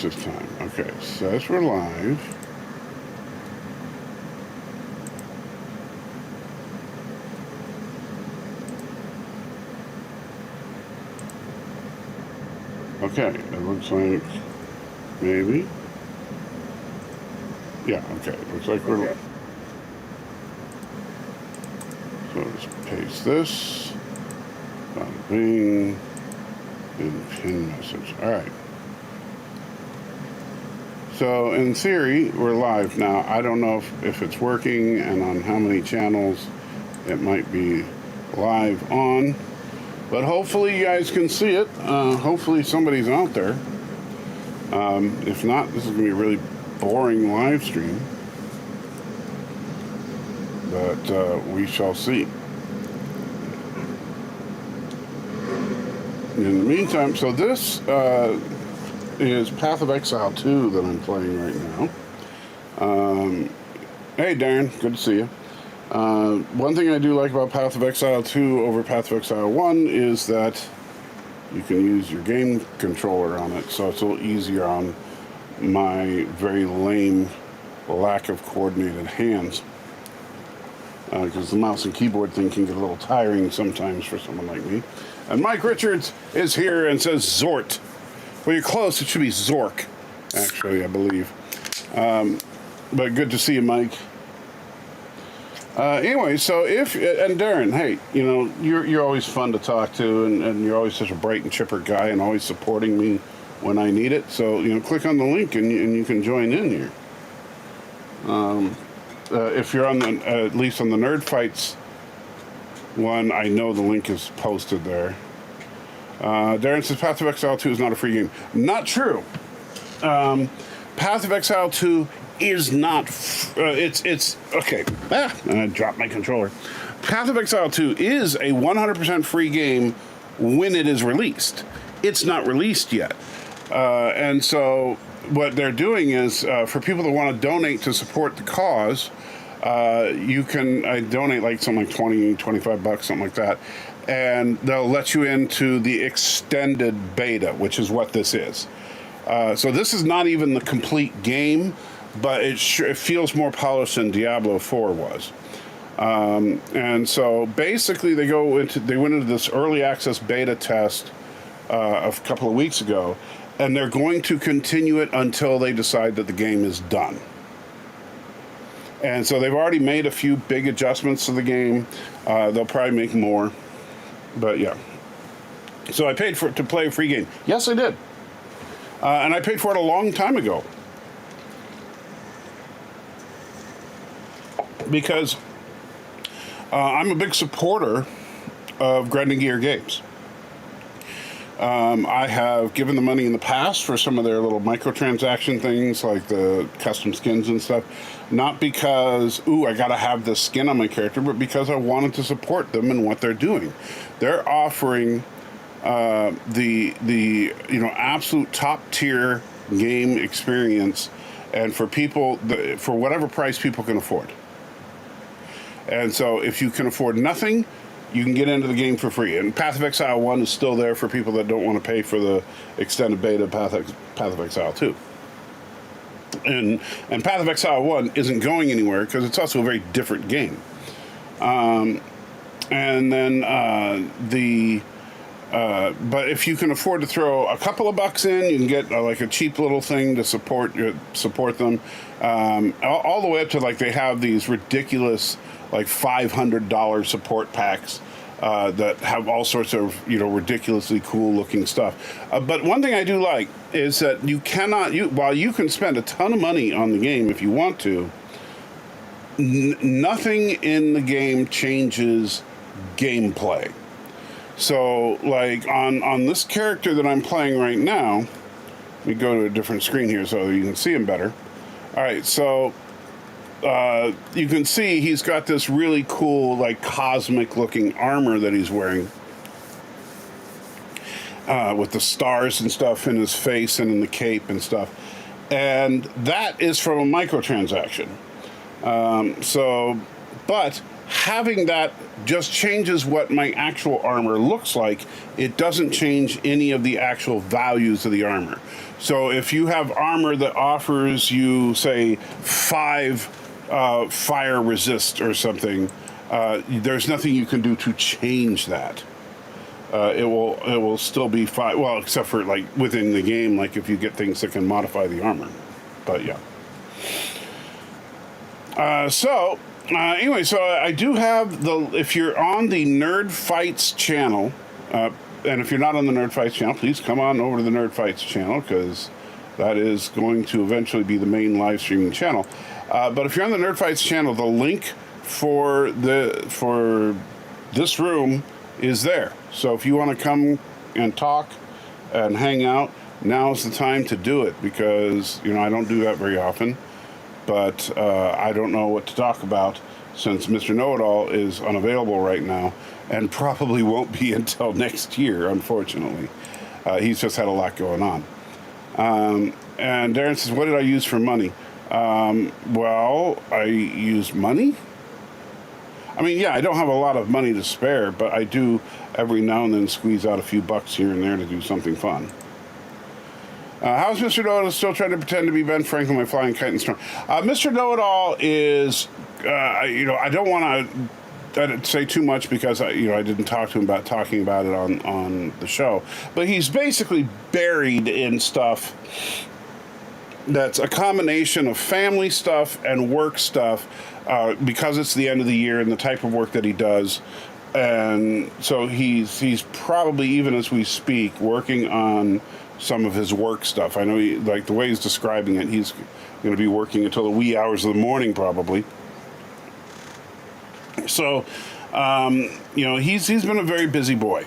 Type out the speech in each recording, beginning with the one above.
this time? Okay, says we're live. Okay, it looks like maybe. Yeah, okay, it looks like we're live. So let's paste this. Bing. And pin message. All right. So in theory, we're live now. I don't know if it's working and on how many channels it might be live on. But hopefully you guys can see it. Hopefully somebody's out there. If not, this is going to be a really boring live stream. But we shall see. In the meantime, so this is Path of Exile 2 that I'm playing right now. Hey Darren, good to see you. One thing I do like about Path of Exile 2 over Path of Exile 1 is that you can use your game controller on it, so it's a little easier on my very lame lack of coordinated hands. Because the mouse and keyboard thing can get a little tiring sometimes for someone like me. And Mike Richards is here and says Zort. Well, you're close. It should be Zork, actually, I believe. But good to see you, Mike. Anyway, so and Darren, hey, you know, you're always fun to talk to, and you're always such a bright and chipper guy and always supporting me when I need it. So, you know, click on the link and you can join in here. If you're on the, at least on the Nerd Fights one, I know the link is posted there. Darren says Path of Exile 2 is not a free game. Not true. Path of Exile 2 is not, it's okay. And I dropped my controller. Path of Exile 2 is a 100% free game when it is released. It's not released yet. And so what they're doing is, for people that want to donate to support the cause, you can donate like something like 20, 25 bucks, something like that. And they'll let you into the extended beta, which is what this is. So this is not even the complete game, but it feels more polished than Diablo 4 was. And so basically they went into this early access beta test a couple of weeks ago, and they're going to continue it until they decide that the game is done. And so they've already made a few big adjustments to the game. They'll probably make more. But yeah. So I paid to play a free game. Yes, I did. And I paid for it a long time ago. Because I'm a big supporter of Grinding Gear Games. I have given the money in the past for some of their little microtransaction things, like the custom skins and stuff. Not because, I gotta have this skin on my character, but because I wanted to support them and what they're doing. They're offering the absolute top tier game experience, and for people, for whatever price people can afford. And so if you can afford nothing, you can get into the game for free. And Path of Exile 1 is still there for people that don't want to pay for the extended beta Path of Exile 2. And Path of Exile 1 isn't going anywhere because it's also a very different game. And then but if you can afford to throw a couple of bucks in, you can get like a cheap little thing to support them. All the way up to, like, they have these ridiculous like $500 support packs that have all sorts of ridiculously cool looking stuff. But one thing I do like is that while you can spend a ton of money on the game if you want to, nothing in the game changes gameplay. So, like, on this character that I'm playing right now, let me go to a different screen here so you can see him better. All right, so you can see he's got this really cool, like, cosmic-looking armor that he's wearing with the stars and stuff in his face and in the cape and stuff. And that is from a microtransaction. But having that just changes what my actual armor looks like. It doesn't change any of the actual values of the armor. So if you have armor that offers you, say, 5 fire resist or something, there's nothing you can do to change that. It will still be 5. Well, except for like within the game, like if you get things that can modify the armor. But yeah. Anyway, so I do have if you're on the Nerd Fights channel, and if you're not on the Nerd Fights channel, please come on over to the Nerd Fights channel, because that is going to eventually be the main live streaming channel. But if you're on the Nerd Fights channel, the link for this room is there. So if you want to come and talk and hang out, now's the time to do it, because I don't do that very often. But I don't know what to talk about, since Mr. Know-It-All is unavailable right now, and probably won't be until next year, unfortunately. He's just had a lot going on. And Darren says, what did I use for money? Well, I use money? I mean, yeah, I don't have a lot of money to spare, but I do every now and then squeeze out a few bucks here and there to do something fun. How's Mr. Know-It-All still trying to pretend to be Ben Franklin by flying kite and storm? Mr. Know-It-All is, I don't want to say too much, because I didn't talk to him about talking about it on the show. But he's basically buried in stuff that's a combination of family stuff and work stuff, because it's the end of the year and the type of work that he does. And so he's probably, even as we speak, working on some of his work stuff. I know the way he's describing it, he's going to be working until the wee hours of the morning, probably. So, he's been a very busy boy.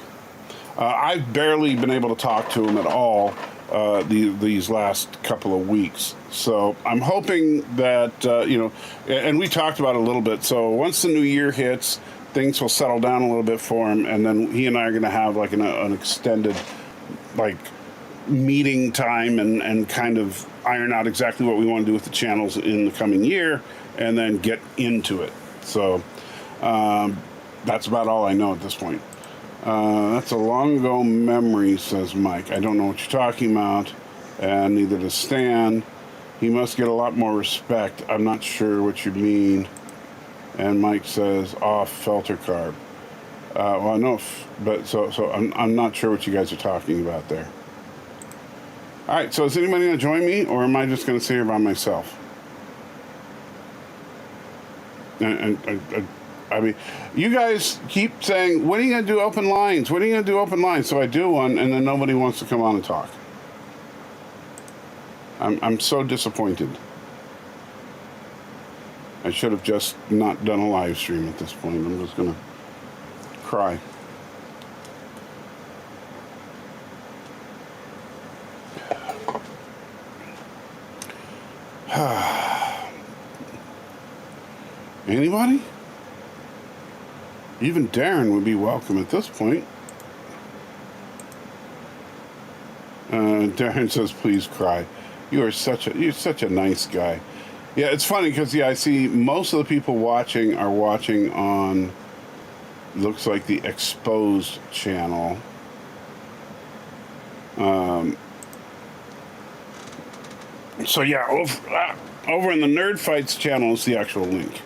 I've barely been able to talk to him at all these last couple of weeks. So I'm hoping that, and we talked about it a little bit. So once the new year hits, things will settle down a little bit for him, and then he and I are going to have like an extended, meeting time and kind of iron out exactly what we want to do with the channels in the coming year, and then get into it. So that's about all I know at this point. That's a long ago memory, says Mike. I don't know what you're talking about, and neither does Stan. He must get a lot more respect. I'm not sure what you mean. And Mike says off Felter carb. Well, no, but so I'm not sure what you guys are talking about there. All right, so is anybody going to join me, or am I just going to sit here by myself? And I mean, you guys keep saying, when are you going to do open lines? When are you going to do open lines? So I do one, and then nobody wants to come on and talk. I'm so disappointed. I should have just not done a live stream at this point. I'm just going to cry. Anybody? Even Darren would be welcome at this point. Darren says, "Please cry. You're such a nice guy." Yeah, it's funny because I see most of the people watching are watching on, looks like, the Exposed channel. So yeah, over in the Nerd Fights channel is the actual link.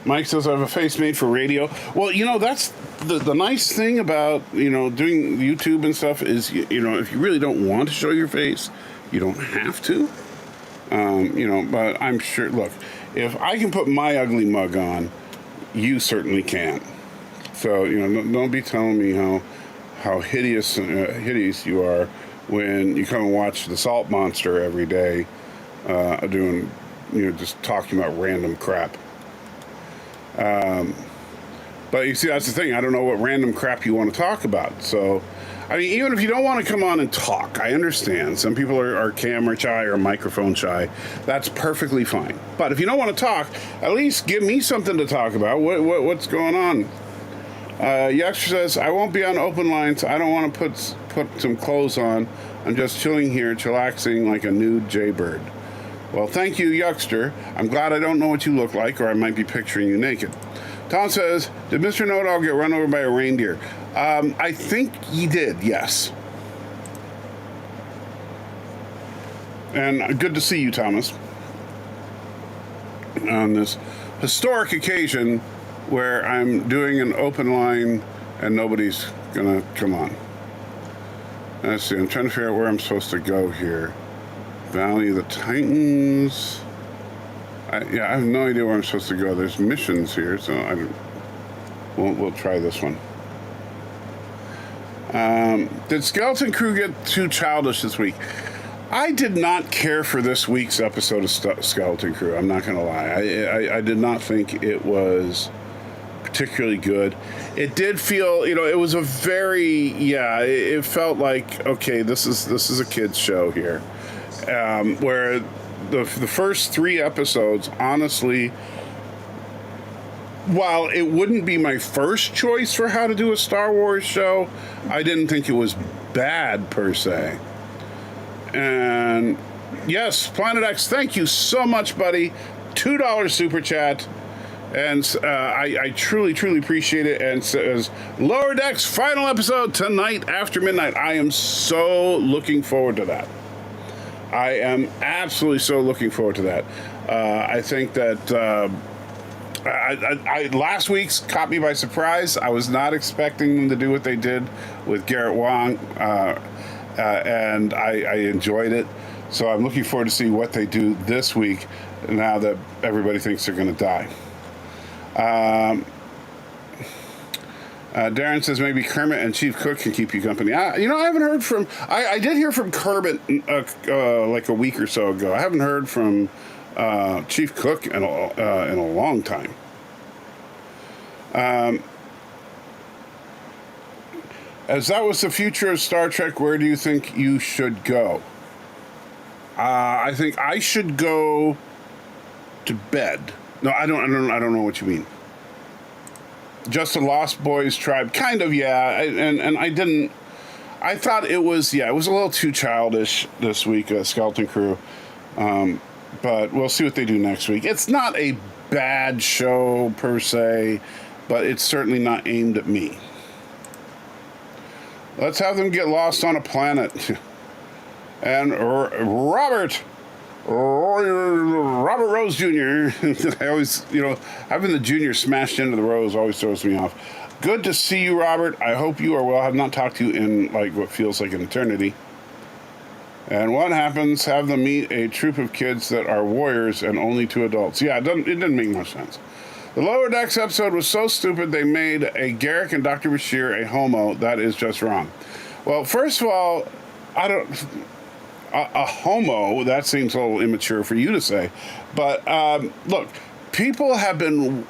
Mike says, I have a face made for radio. Well, that's the nice thing about, doing YouTube and stuff is, if you really don't want to show your face, you don't have to. But I'm sure, look, if I can put my ugly mug on, you certainly can. So, don't be telling me how hideous you are when you come and watch the Salt Monster every day, doing, just talking about random crap. But you see, that's the thing. I don't know what random crap you want to talk about. So, I mean, even if you don't want to come on and talk, I understand. Some people are camera shy or microphone shy. That's perfectly fine. But if you don't want to talk, at least give me something to talk about. What's going on? Youngster says, I won't be on open lines. I don't want to put some clothes on. I'm just chilling here, chillaxing like a nude jaybird. Well, thank you, Youngster. I'm glad I don't know what you look like, or I might be picturing you naked. Tom says, did Mr. Know-It-All get run over by a reindeer? I think he did, yes. And good to see you, Thomas, on this historic occasion where I'm doing an open line and nobody's gonna come on. Let's see, I'm trying to figure out where I'm supposed to go here. Valley of the Titans. I have no idea where I'm supposed to go. There's missions here, so we'll try this one. Did Skeleton Crew get too childish this week? I did not care for this week's episode of Skeleton Crew. I'm not going to lie. I did not think it was particularly good. It did feel, it was a very, it felt like, okay, this is a kid's show here. Where the first 3 episodes, honestly, while it wouldn't be my first choice for how to do a Star Wars show, I didn't think it was bad per se. And yes, Planet X, thank you so much, buddy. $2 super chat. And I truly, truly appreciate it. And says, Lower Decks final episode tonight after midnight. I am so looking forward to that. I am absolutely so looking forward to that. I think that last week's caught me by surprise. I was not expecting them to do what they did with Garrett Wang. And I enjoyed it. So I'm looking forward to see what they do this week now that everybody thinks they're going to die. Darren says maybe Kermit and Chief Cook can keep you company. I haven't heard from... I did hear from Kermit like a week or so ago. I haven't heard from Chief Cook in a long time. As that was the future of Star Trek, where do you think you should go? I think I should go to bed. No, I don't know what you mean. Just a Lost Boys tribe, kind of, yeah. And I didn't. I thought it was a little too childish this week, Skeleton Crew. But we'll see what they do next week. It's not a bad show per se, but it's certainly not aimed at me. Let's have them get lost on a planet. And Robert Rose Jr. I always, having the junior smashed into the Rose always throws me off. Good to see you, Robert. I hope you are well. I have not talked to you in what feels like an eternity. And what happens? Have them meet a troop of kids that are warriors and only 2 adults. Yeah, it didn't make much sense. The Lower Decks episode was so stupid they made a Garrick and Dr. Bashir a homo. That is just wrong. Well, first of all, a homo, that seems a little immature for you to say. But look, people have been,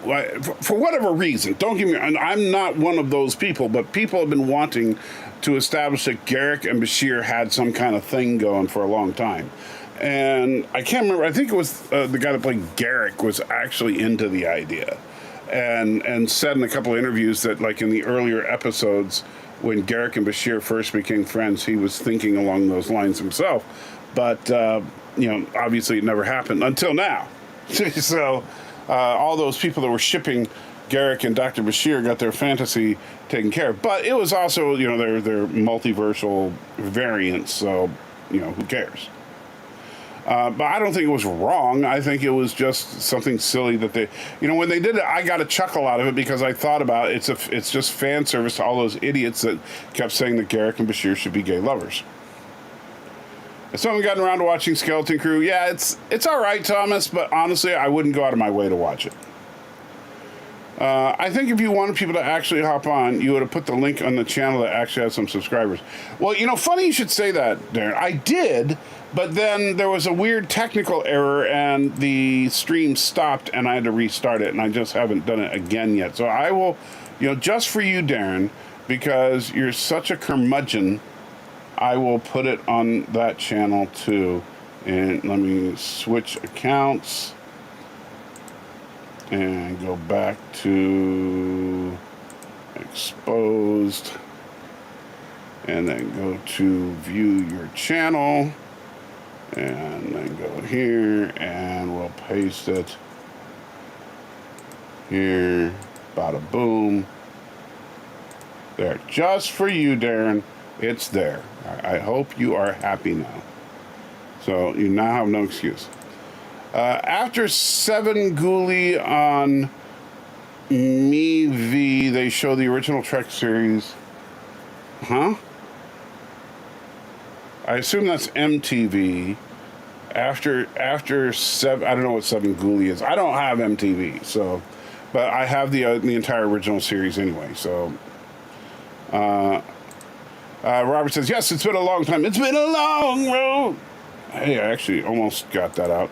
for whatever reason, don't get me wrong, I'm not one of those people, but people have been wanting to establish that Garrick and Bashir had some kind of thing going for a long time. And I can't remember, I think it was the guy that played Garrick was actually into the idea. And said in a couple of interviews that, in the earlier episodes, when Garrick and Bashir first became friends, he was thinking along those lines himself. But, obviously it never happened until now. So all those people that were shipping Garrick and Dr. Bashir got their fantasy taken care of. But it was also, their multiversal variants, so, who cares? But I don't think it was wrong. I think it was just something silly that they, when they did it, I got a chuckle out of it because I thought about it's just fan service to all those idiots that kept saying that Garrick and Bashir should be gay lovers. I still haven't gotten around to watching Skeleton Crew. Yeah, it's all right, Thomas, but honestly, I wouldn't go out of my way to watch it. I think if you wanted people to actually hop on, you would have put the link on the channel that actually has some subscribers. Well, funny you should say that, Darren. I did, but then there was a weird technical error and the stream stopped and I had to restart it, and I just haven't done it again yet. So I will, just for you, Darren, because you're such a curmudgeon, I will put it on that channel too. And let me switch accounts and go back to exposed and then go to view your channel and then go here and we'll paste it here. Bada boom. There. Just for you, Darren. It's there. I hope you are happy now. So you now have no excuse. After Seven Ghoulie on MeV, they show the original Trek series. Huh? I assume that's MTV. After seven, I don't know what Seven Ghoulie is. I don't have MTV, so, but I have the entire original series anyway. So, Robert says, yes, it's been a long time. It's been a long road. Hey, I actually almost got that out.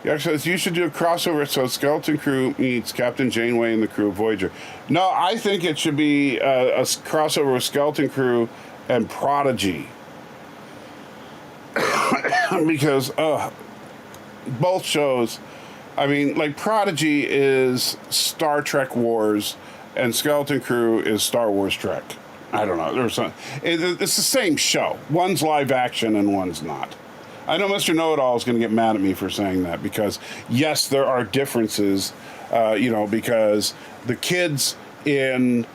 He says, you should do a crossover so Skeleton Crew meets Captain Janeway and the crew of Voyager. No, I think it should be a crossover with Skeleton Crew and Prodigy. Because both shows, I mean, like Prodigy is Star Trek Wars and Skeleton Crew is Star Wars Trek. I don't know. It's the same show. One's live action and one's not. I know Mr. Know-It-All is going to get mad at me for saying that because, yes, there are differences, because the kids in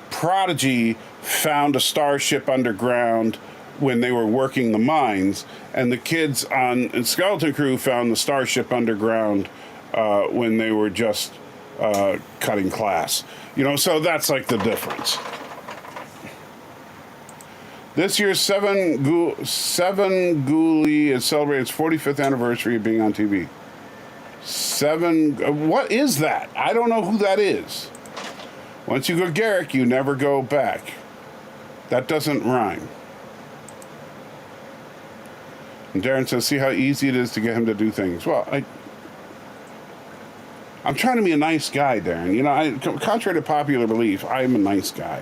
Prodigy found a starship underground when they were working the mines, and the kids in Skeleton Crew found the starship underground when they were just cutting class. So that's like the difference. This year's Seven Ghoulie is celebrating its 45th anniversary of being on TV. What is that? I don't know who that is. Once you go Garrick, you never go back. That doesn't rhyme. And Darren says, see how easy it is to get him to do things. Well, I'm trying to be a nice guy, Darren. Contrary to popular belief, I am a nice guy.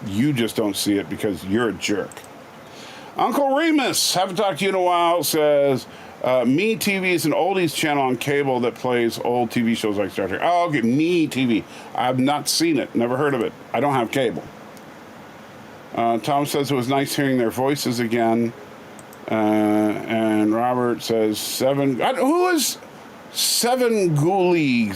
You just don't see it because you're a jerk. Uncle Remus, haven't talked to you in a while, says, Me TV is an oldies channel on cable that plays old TV shows like Star Trek. Oh, okay, Me TV. I've not seen it, never heard of it. I don't have cable. Tom says it was nice hearing their voices again. And Robert says, who is Seven Ghoulie?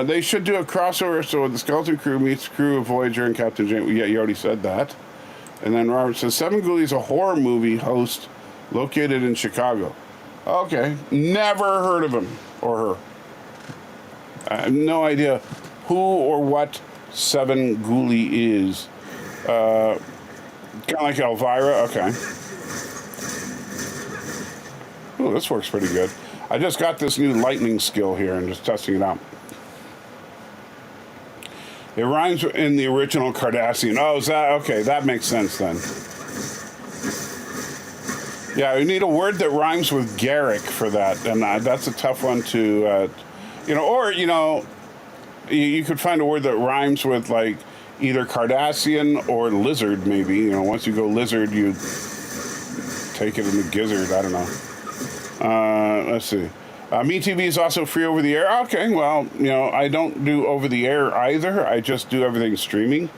They should do a crossover so the Skeleton Crew meets the crew of Voyager and Captain Janeway. Yeah, you already said that. And then Robert says, Seven Ghoulie is a horror movie host located in Chicago. Okay, never heard of him or her. I have no idea who or what Seven Ghoulie is. Kind of like Elvira. Okay. Oh, this works pretty good. I just got this new lightning skill here and just testing it out. It rhymes in the original Cardassian. Oh, is that okay? That makes sense then. Yeah, we need a word that rhymes with Garrick for that, and that's a tough one to, you could find a word that rhymes with like either Cardassian or lizard, maybe. Once you go lizard, you take it in the gizzard. I don't know. Let's see. Me TV is also free over the air. Okay, well, I don't do over the air either. I just do everything streaming.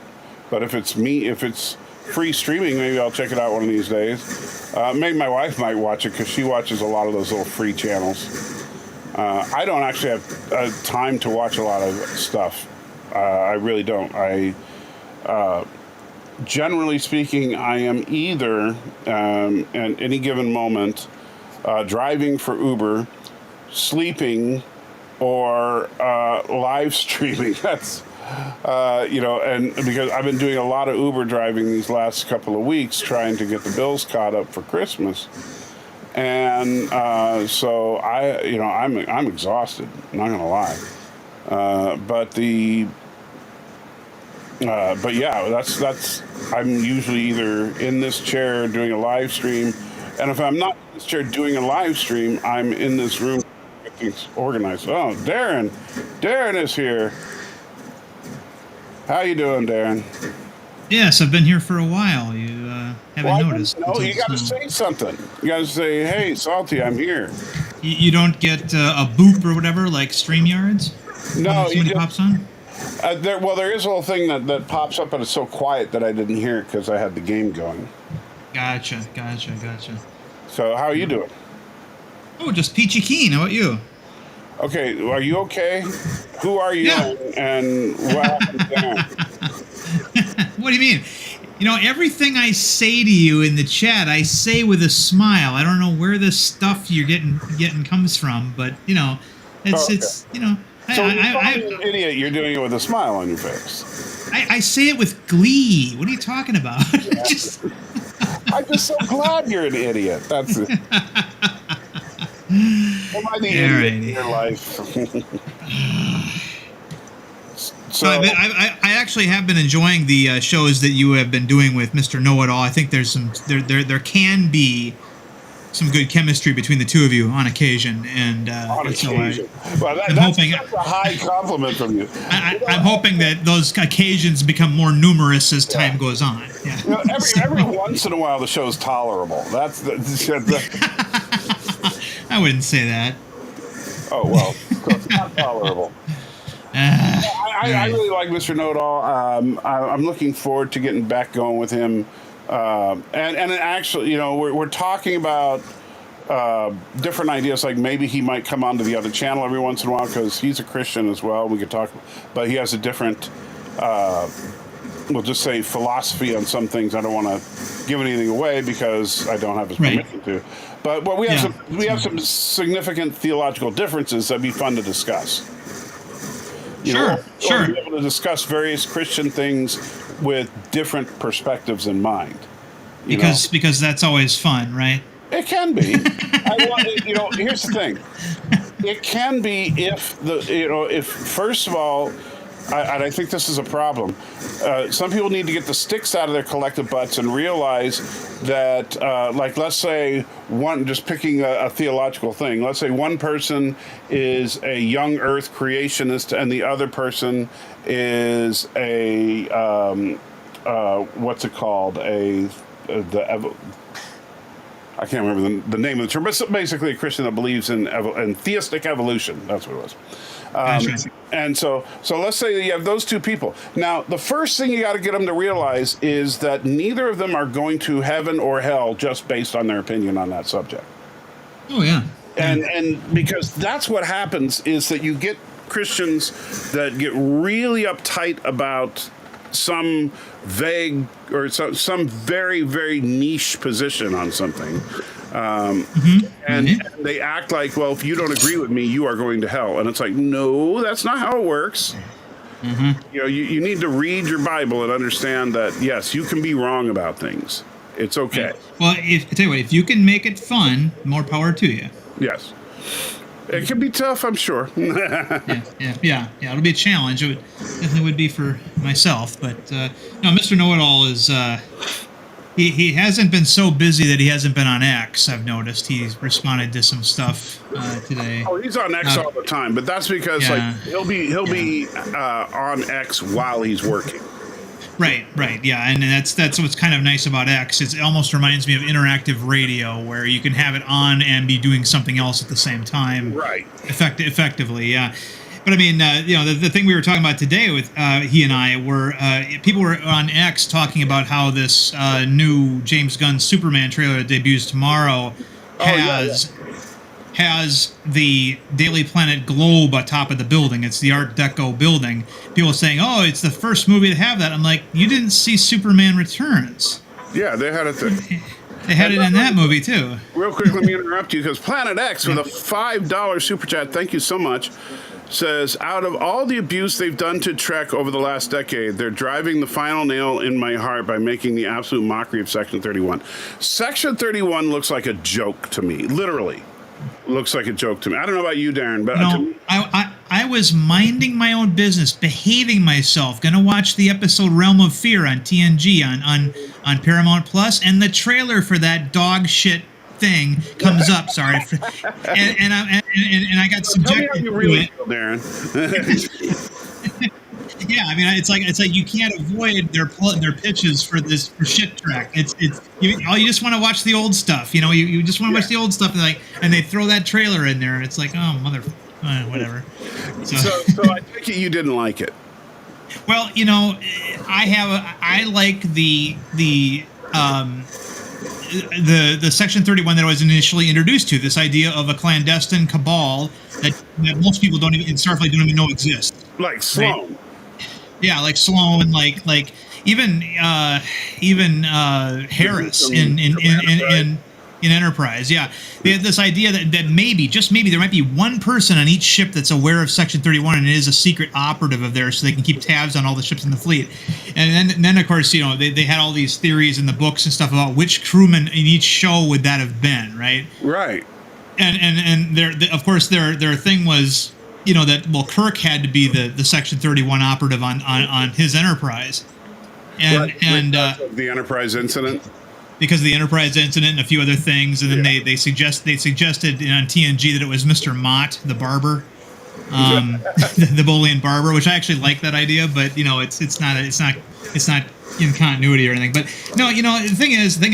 But if it's free streaming, maybe I'll check it out one of these days. Maybe my wife might watch it because she watches a lot of those little free channels. I don't actually have time to watch a lot of stuff. I really don't. Generally speaking, I am either at any given moment driving for Uber, sleeping, or live streaming. That's and because I've been doing a lot of Uber driving these last couple of weeks, trying to get the bills caught up for Christmas, and so I'm exhausted. I'm not gonna lie, but yeah, that's I'm usually either in this chair doing a live stream, and if I'm not in this chair doing a live stream, I'm in this room getting things organized. Oh, Darren is here. How you doing, Darren? Yes, I've been here for a while. You haven't noticed. No, you got to say something. You got to say, "Hey, Salty, I'm here." You don't get a boop or whatever like StreamYards? No, somebody pops on. There is a little thing that pops up, but it's so quiet that I didn't hear it because I had the game going. Gotcha. So, how are you doing? Oh, just peachy keen. How about you? Okay, are you okay? Who are you, Yeah. and what happened there? What do you mean? Everything I say to you in the chat, I say with a smile. I don't know where this stuff you're getting comes from, but Oh, it's okay. it's you know, So when you call me I an idiot, you're doing it with a smile on your face. I say it with glee. What are you talking about? Just I'm just so glad you're an idiot. That's it. Am I the idiot in alrighty. your life? No, So, I actually have been enjoying the shows that you have been doing with Mr. Know-It-All. I think there's there can be some good chemistry between the two of you on occasion, and on so occasion, well, I'm hoping that's a high compliment from you. I'm hoping that those occasions become more numerous as time goes on. Yeah. Every once in a while, the show's tolerable. That's I wouldn't say that. oh well, so it's not tolerable. I Alright. really like Mr. Know-It-All. I'm looking forward to getting back going with him. And actually, we're talking about different ideas. Like maybe he might come onto the other channel every once in a while because he's a Christian as well. We could talk, but he has a different, we'll just say, philosophy on some things. I don't want to give anything away because I don't have his Right. permission to. But we have some significant theological differences that'd be fun to discuss. Sure. Or be able to discuss various Christian things with different perspectives in mind. Because that's always fun, right? It can be. Here's the thing. It can be if first of all, and I think this is a problem. Some people need to get the sticks out of their collective butts and realize that, like, let's say just picking a theological thing. Let's say one person is a young Earth creationist, and the other person is a what's it called? I can't remember the name of the term, but it's basically a Christian that believes in theistic evolution. That's what it was. And so let's say that you have those two people. Now, the first thing you got to get them to realize is that neither of them are going to heaven or hell just based on their opinion on that subject. Oh yeah. And because that's what happens is that you get Christians that get really uptight about some vague or some very, very niche position on something. And they act like, well, if you don't agree with me, you are going to hell. And it's like, no, that's not how it works. You need to read your Bible and understand that, yes, you can be wrong about things. It's okay. Well, I tell you what, if you can make it fun, more power to you. Yes. It can be tough, I'm sure. Yeah. It'll be a challenge. It definitely would be for myself. But no, Mr. Know-It-All is he hasn't been so busy that he hasn't been on X. I've noticed he's responded to some stuff today. Oh, he's on X all the time, but that's because he'll be on X while he's working. Right, yeah, and that's what's kind of nice about X. It almost reminds me of interactive radio, where you can have it on and be doing something else at the same time. Right. Effectively, yeah. But I mean, the thing we were talking about today with he and I were people were on X talking about how this new James Gunn Superman trailer that debuts tomorrow has the Daily Planet globe atop of the building. It's the Art Deco building. People are saying, "Oh, it's the first movie to have that." I'm like, you didn't see Superman Returns. Yeah, they had it there. They had it in that movie too. Real quick, let me interrupt you because Planet X with a $5 super chat. Thank you so much. Says, out of all the abuse they've done to Trek over the last decade, they're driving the final nail in my heart by making the absolute mockery of Section 31. Section 31 looks like a joke to me, literally. Looks like a joke to me. I don't know about you, Darren, but I was minding my own business, behaving myself, gonna watch the episode Realm of Fear on TNG on Paramount Plus, and the trailer for that dog shit thing comes up. Sorry, and I got subjected Tell me how you to really it. feel, Darren. Yeah, I mean, it's like you can't avoid their pitches for shit track. You just want to watch the old stuff. You just want to watch the old stuff, and they throw that trailer in there, and it's like, oh whatever. So I think you didn't like it. Well, I like the the Section 31 that I was initially introduced to, this idea of a clandestine cabal that most people don't even in Starfleet don't even know exists. Like Sloan. Right? Yeah, like Sloan, like even Harris in Enterprise. Yeah, they had this idea that maybe, just maybe, there might be one person on each ship that's aware of Section 31, and it is a secret operative of theirs, so they can keep tabs on all the ships in the fleet. And then of course, they had all these theories in the books and stuff about which crewman in each show would that have been, right? Right. And of course their thing was, that Kirk had to be the Section 31 operative on his Enterprise, and the Enterprise incident. Because of the Enterprise incident and a few other things, and then they suggested on TNG that it was Mr. Mott, the barber, the Bolian barber, which I actually like that idea, but it's not in continuity or anything. But no, the thing is, they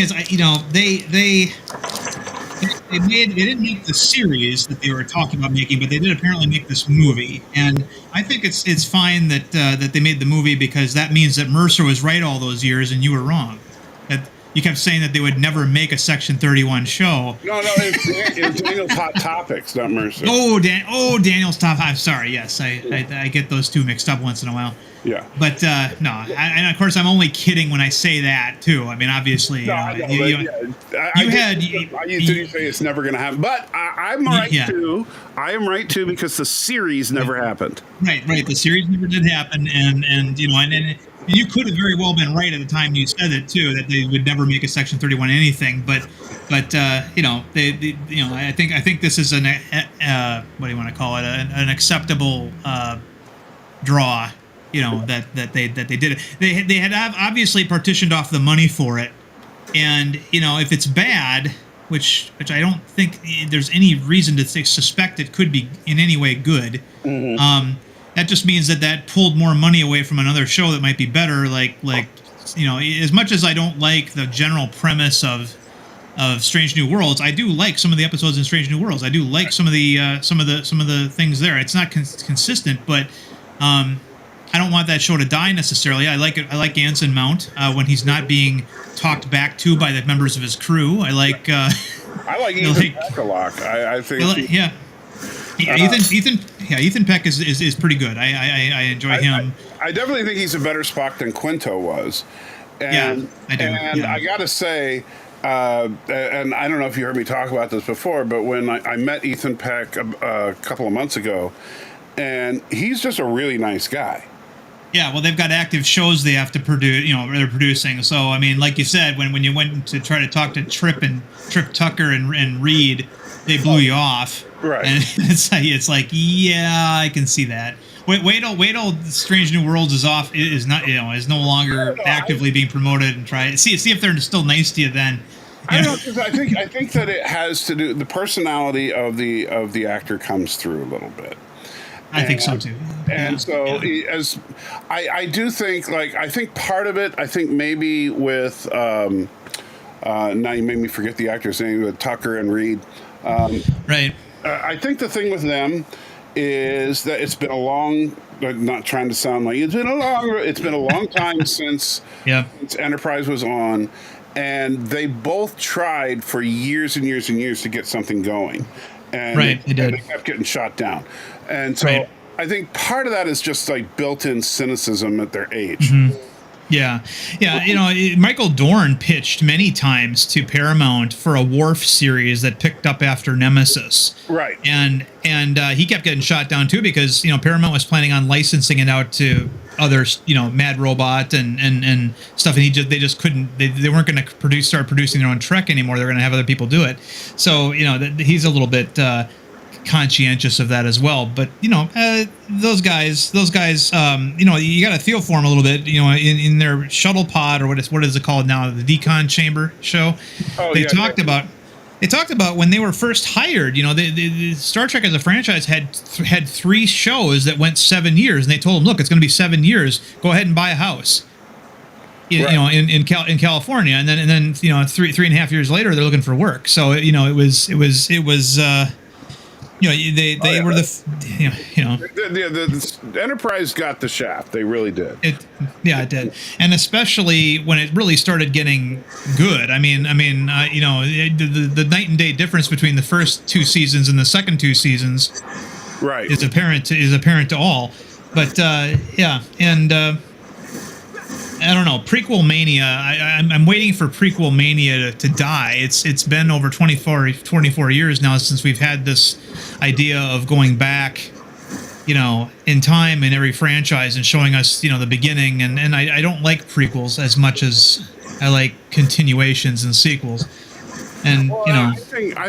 didn't make the series that they were talking about making, but they did apparently make this movie, and I think it's fine that they made the movie, because that means that Mercer was right all those years and you were wrong. That you kept saying that they would never make a Section 31 show. No, it's Daniel's Hot Topics, not Mercer. Daniel's Top. I'm sorry. Yes, I get those two mixed up once in a while. Yeah. But no, and of course I'm only kidding when I say that too. I mean, obviously, you say it's never going to happen, but I'm right too. I am right too, because the series never happened. Right. The series never did happen, and you could have very well been right at the time you said it too, that they would never make a Section 31 anything. But I think this is what do you want to call it? An acceptable draw. That they did it. They had obviously partitioned off the money for it, and if it's bad, which I don't think there's any reason to suspect it could be in any way good. Mm-hmm. That just means that pulled more money away from another show that might be better. Like as much as I don't like the general premise of Strange New Worlds, I do like some of the episodes in Strange New Worlds. I do like some of the things there. It's not consistent, but I don't want that show to die necessarily. I like it. I like Anson Mount when he's not being talked back to by the members of his crew. I like Ethan Peck a lot. I think. Ethan Peck is pretty good. I enjoy him. I definitely think he's a better Spock than Quinto was. And, I do. And I got to say, and I don't know if you heard me talk about this before, but when I met Ethan Peck a couple of months ago, and he's just a really nice guy. Yeah, well, they've got active shows they have to produce, they're producing. So, I mean, like you said, when you went to try to talk to Trip Tucker and Reed, they blew you off. Right. And it's like, yeah, I can see that. Wait till Strange New Worlds is no longer actively being promoted, and try see if they're still nice to you then. I don't know, 'cause I think that it has to do, the personality of the actor comes through a little bit. I think so too. And as I do think, I think part of it, I think maybe with now you made me forget the actor's name, with Tucker and Reed. Right. I think the thing with them is that it's been a long, not trying to sound like it's been a long time since Enterprise was on, and they both tried for years and years and years to get something going. And they did. They kept getting shot down. And so I think part of that is just built-in cynicism at their age. Mm-hmm. Yeah. Michael Dorn pitched many times to Paramount for a Worf series that picked up after Nemesis. Right. And he kept getting shot down too, because Paramount was planning on licensing it out to others, Mad Robot and stuff, and they just couldn't. They weren't going to start producing their own Trek anymore. They're going to have other people do it. So he's a little bit conscientious of that as well. But those guys, you got to feel for them a little bit. In their shuttle pod, or what is it called now, the Decon Chamber show. They talked about when they were first hired. The Star Trek as a franchise had 3 shows that went 7 years, and they told them, look, it's going to be 7 years. Go ahead and buy a house. In California, and then 3.5 years later, they're looking for work. So it was You know, they were The Enterprise got the shaft. They really did. it did, and especially when it really started getting good. I mean, the night and day difference between the first 2 seasons and the second 2 seasons Right. is apparent to all. But and I don't know, prequel mania. I'm waiting for prequel mania to die. It's been over 24 years now since we've had this idea of going back, in time in every franchise and showing us, the beginning. And I don't like prequels as much as I like continuations and sequels. And I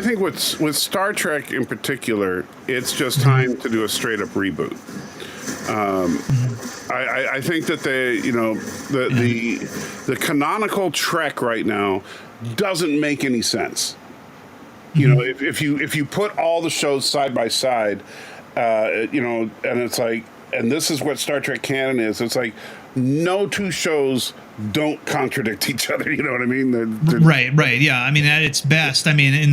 think with Star Trek in particular, it's just time to do a straight up reboot. I think that the canonical Trek right now doesn't make any sense. If you put all the shows side by side, and it's like, and this is what Star Trek canon is. It's like no 2 shows don't contradict each other. You know what I mean? They're right. Yeah. I mean, at its best. I mean, in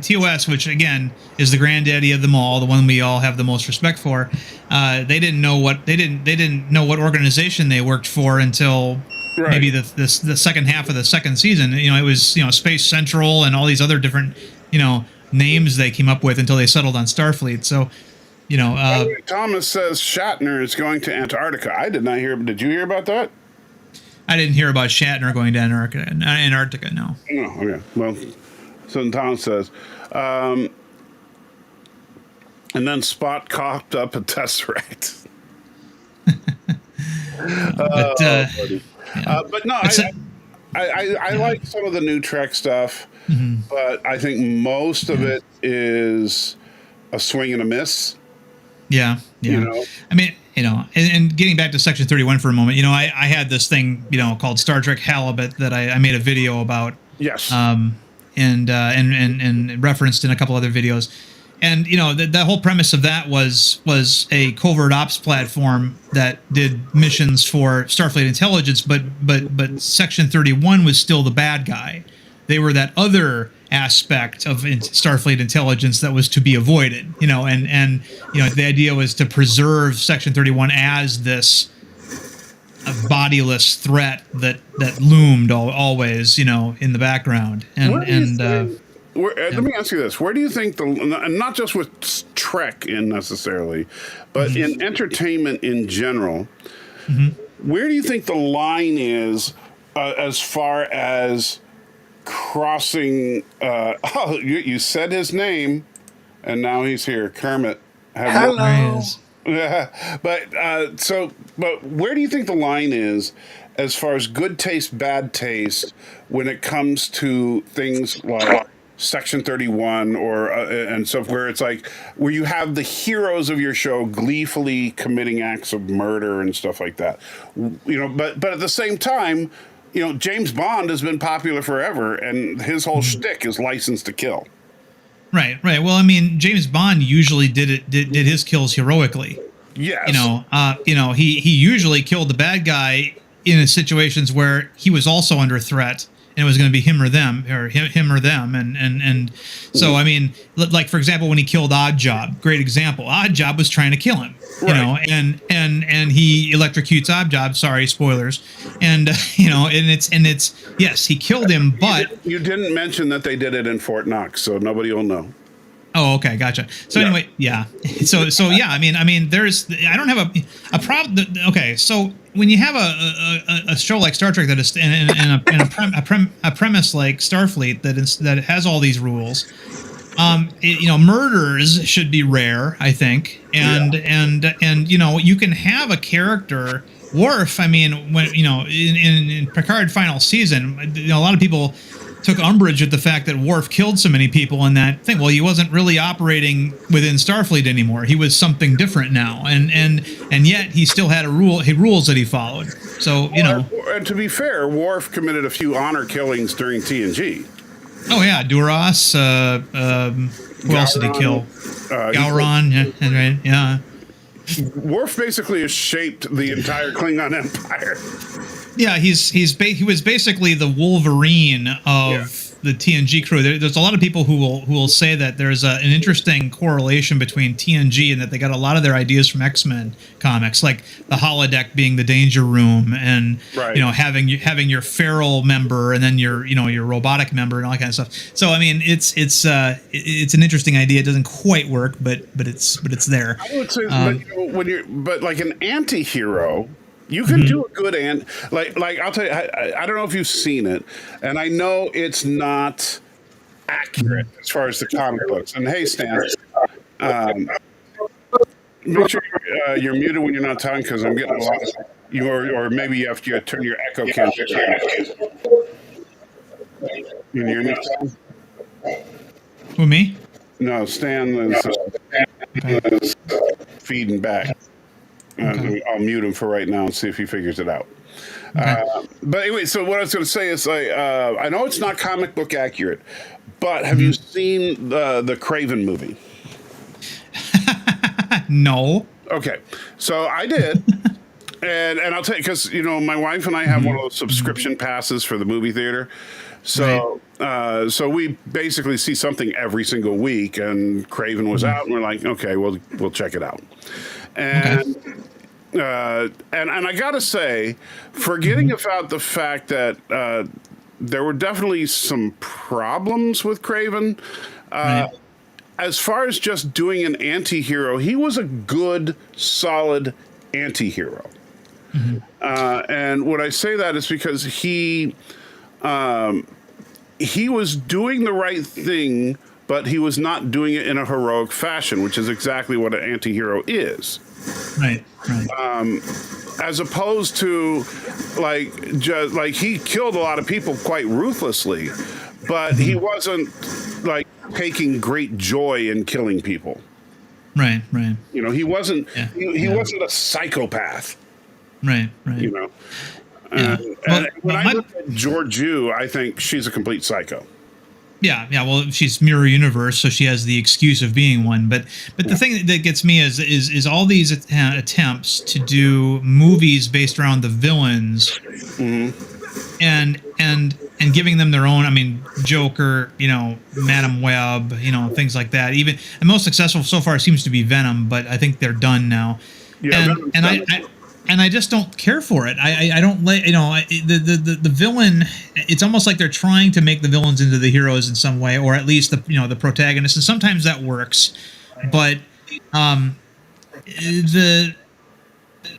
TOS, which again is the granddaddy of them all, the one we all have the most respect for. They didn't know what organization they worked for until maybe the second half of the second season. It was Space Central and all these other different names they came up with until they settled on Starfleet. So. Thomas says Shatner is going to Antarctica. I did not hear. Did you hear about that? I didn't hear about Shatner going to Antarctica. No. Oh, okay. Well, so Thomas says, and then Spot coughed up a Tesseract. But no, I like some of the new Trek stuff, but I think most of it is a swing and a miss. Yeah. I mean, and getting back to Section 31 for a moment, I had this thing, called Star Trek Halibut that I made a video about. Yes. And referenced in a couple other videos. And, the whole premise of that was a covert ops platform that did missions for Starfleet intelligence, but Section 31 was still the bad guy. They were that other aspect of Starfleet intelligence that was to be avoided, and the idea was to preserve Section 31 as this bodiless threat that loomed always, in the background. Let me ask you this: where do you think and not just with Trek in necessarily, but in entertainment in general, where do you think the line is as far as crossing? You said his name, and now he's here, Kermit. Hello. But where do you think the line is as far as good taste, bad taste when it comes to things like Section 31 or and stuff, where it's like where you have the heroes of your show gleefully committing acts of murder and stuff like that, but at the same time, James Bond has been popular forever, and his whole shtick is License to Kill. Right. Well, I mean, James Bond usually did his kills heroically. Yes. He usually killed the bad guy in situations where he was also under threat, and it was going to be him or them, and so I mean, like for example, when he killed Oddjob, great example. Oddjob was trying to kill him, and he electrocutes Oddjob. Sorry, spoilers, and and it's yes, he killed him, but you didn't mention that they did it in Fort Knox, so nobody will know. Oh, okay, gotcha. So anyway, yeah. So yeah. I mean, I don't have a problem. Okay, so when you have a show like Star Trek that is and a premise like Starfleet that has all these rules, murders should be rare, I think, and you can have a character. Worf, I mean, when in Picard final season, a lot of people took umbrage at the fact that Worf killed so many people in that thing. Well, he wasn't really operating within Starfleet anymore. He was something different now, and yet he still had rules that he followed. So and to be fair, Worf committed a few honor killings during TNG. Oh yeah, Duras. Who else did he kill? Gowron. Right. Yeah. Worf basically has shaped the entire Klingon Empire. Yeah, he was basically the Wolverine of the TNG crew. There's a lot of people who will say that there's an interesting correlation between TNG and that they got a lot of their ideas from X-Men comics, like the holodeck being the danger room, and Right. having your feral member and then your robotic member and all that kind of stuff. So I mean, it's an interesting idea. It doesn't quite work, but it's there. I would say, but like an anti-hero, you can do a good like I'll tell you, I don't know if you've seen it, and I know it's not accurate as far as the comic books. And hey, Stan, make sure you're muted when you're not talking, because I'm getting a lot of you, or maybe you have to turn your echo counter. You hear me, Stan? Who, me? No, Stan is feeding back. Okay. I'll mute him for right now and see if he figures it out. Okay. But anyway, so what I was going to say is, I know it's not comic book accurate, but have you seen the Craven movie? No. Okay, so I did, and I'll tell you, because my wife and I have one of those subscription passes for the movie theater. So, so we basically see something every single week, and Craven was out, and we're like, okay, we'll check it out. And and I gotta say, forgetting about the fact that there were definitely some problems with Craven. As far as just doing an anti-hero, he was a good, solid anti-hero. And when I say that, it's because he was doing the right thing, but he was not doing it in a heroic fashion, which is exactly what an anti-hero is. Right. As opposed to just like he killed a lot of people quite ruthlessly, but he wasn't like taking great joy in killing people. Right. He wasn't. Yeah. He wasn't a psychopath. Right. Yeah. Well, When I look at Georgiou, I think she's a complete psycho. Yeah. Well, she's mirror universe, so she has the excuse of being one. But the thing that gets me is all these attempts to do movies based around the villains, and giving them their own. I mean, Joker, Madam Web, things like that. Even the most successful so far seems to be Venom, but I think they're done now. Yeah, and I just don't care for it. I don't like the villain. It's almost like they're trying to make the villains into the heroes in some way, or at least the protagonists. And sometimes that works, but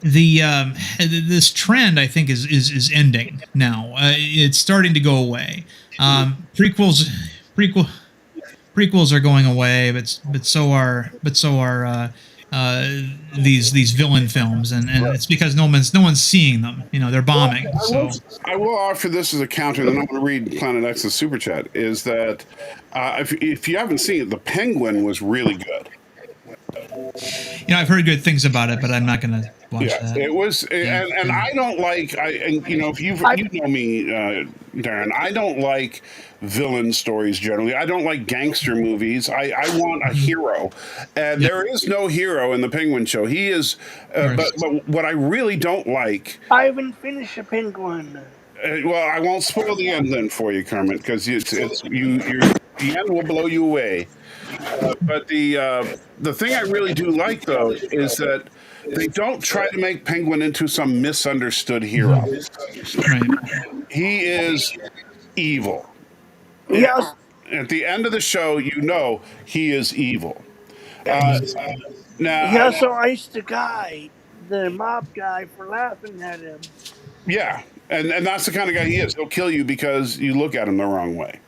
this trend I think is ending now. It's starting to go away. Prequels are going away, but so are these villain films, and it's because no one's seeing them. They're bombing. I will offer this as a counter, and then I'm going to read Planet X's super chat. Is that if you haven't seen it, The Penguin was really good. I've heard good things about it, but I'm not going to watch that. It was, and I don't like. If you know me, Darren, I don't like villain stories generally. I don't like gangster movies. I want a hero, and there is no hero in the Penguin show. He is, but what I really don't like. I haven't finished The Penguin. Well, I won't spoil the end then for you, Kermit, because the end will blow you away. But the thing I really do like, though, is that they don't try to make Penguin into some misunderstood hero. Right. He is evil. Yes. At the end of the show, he is evil. Now, He also iced the guy, the mob guy, for laughing at him. Yeah, and that's the kind of guy he is. He'll kill you because you look at him the wrong way.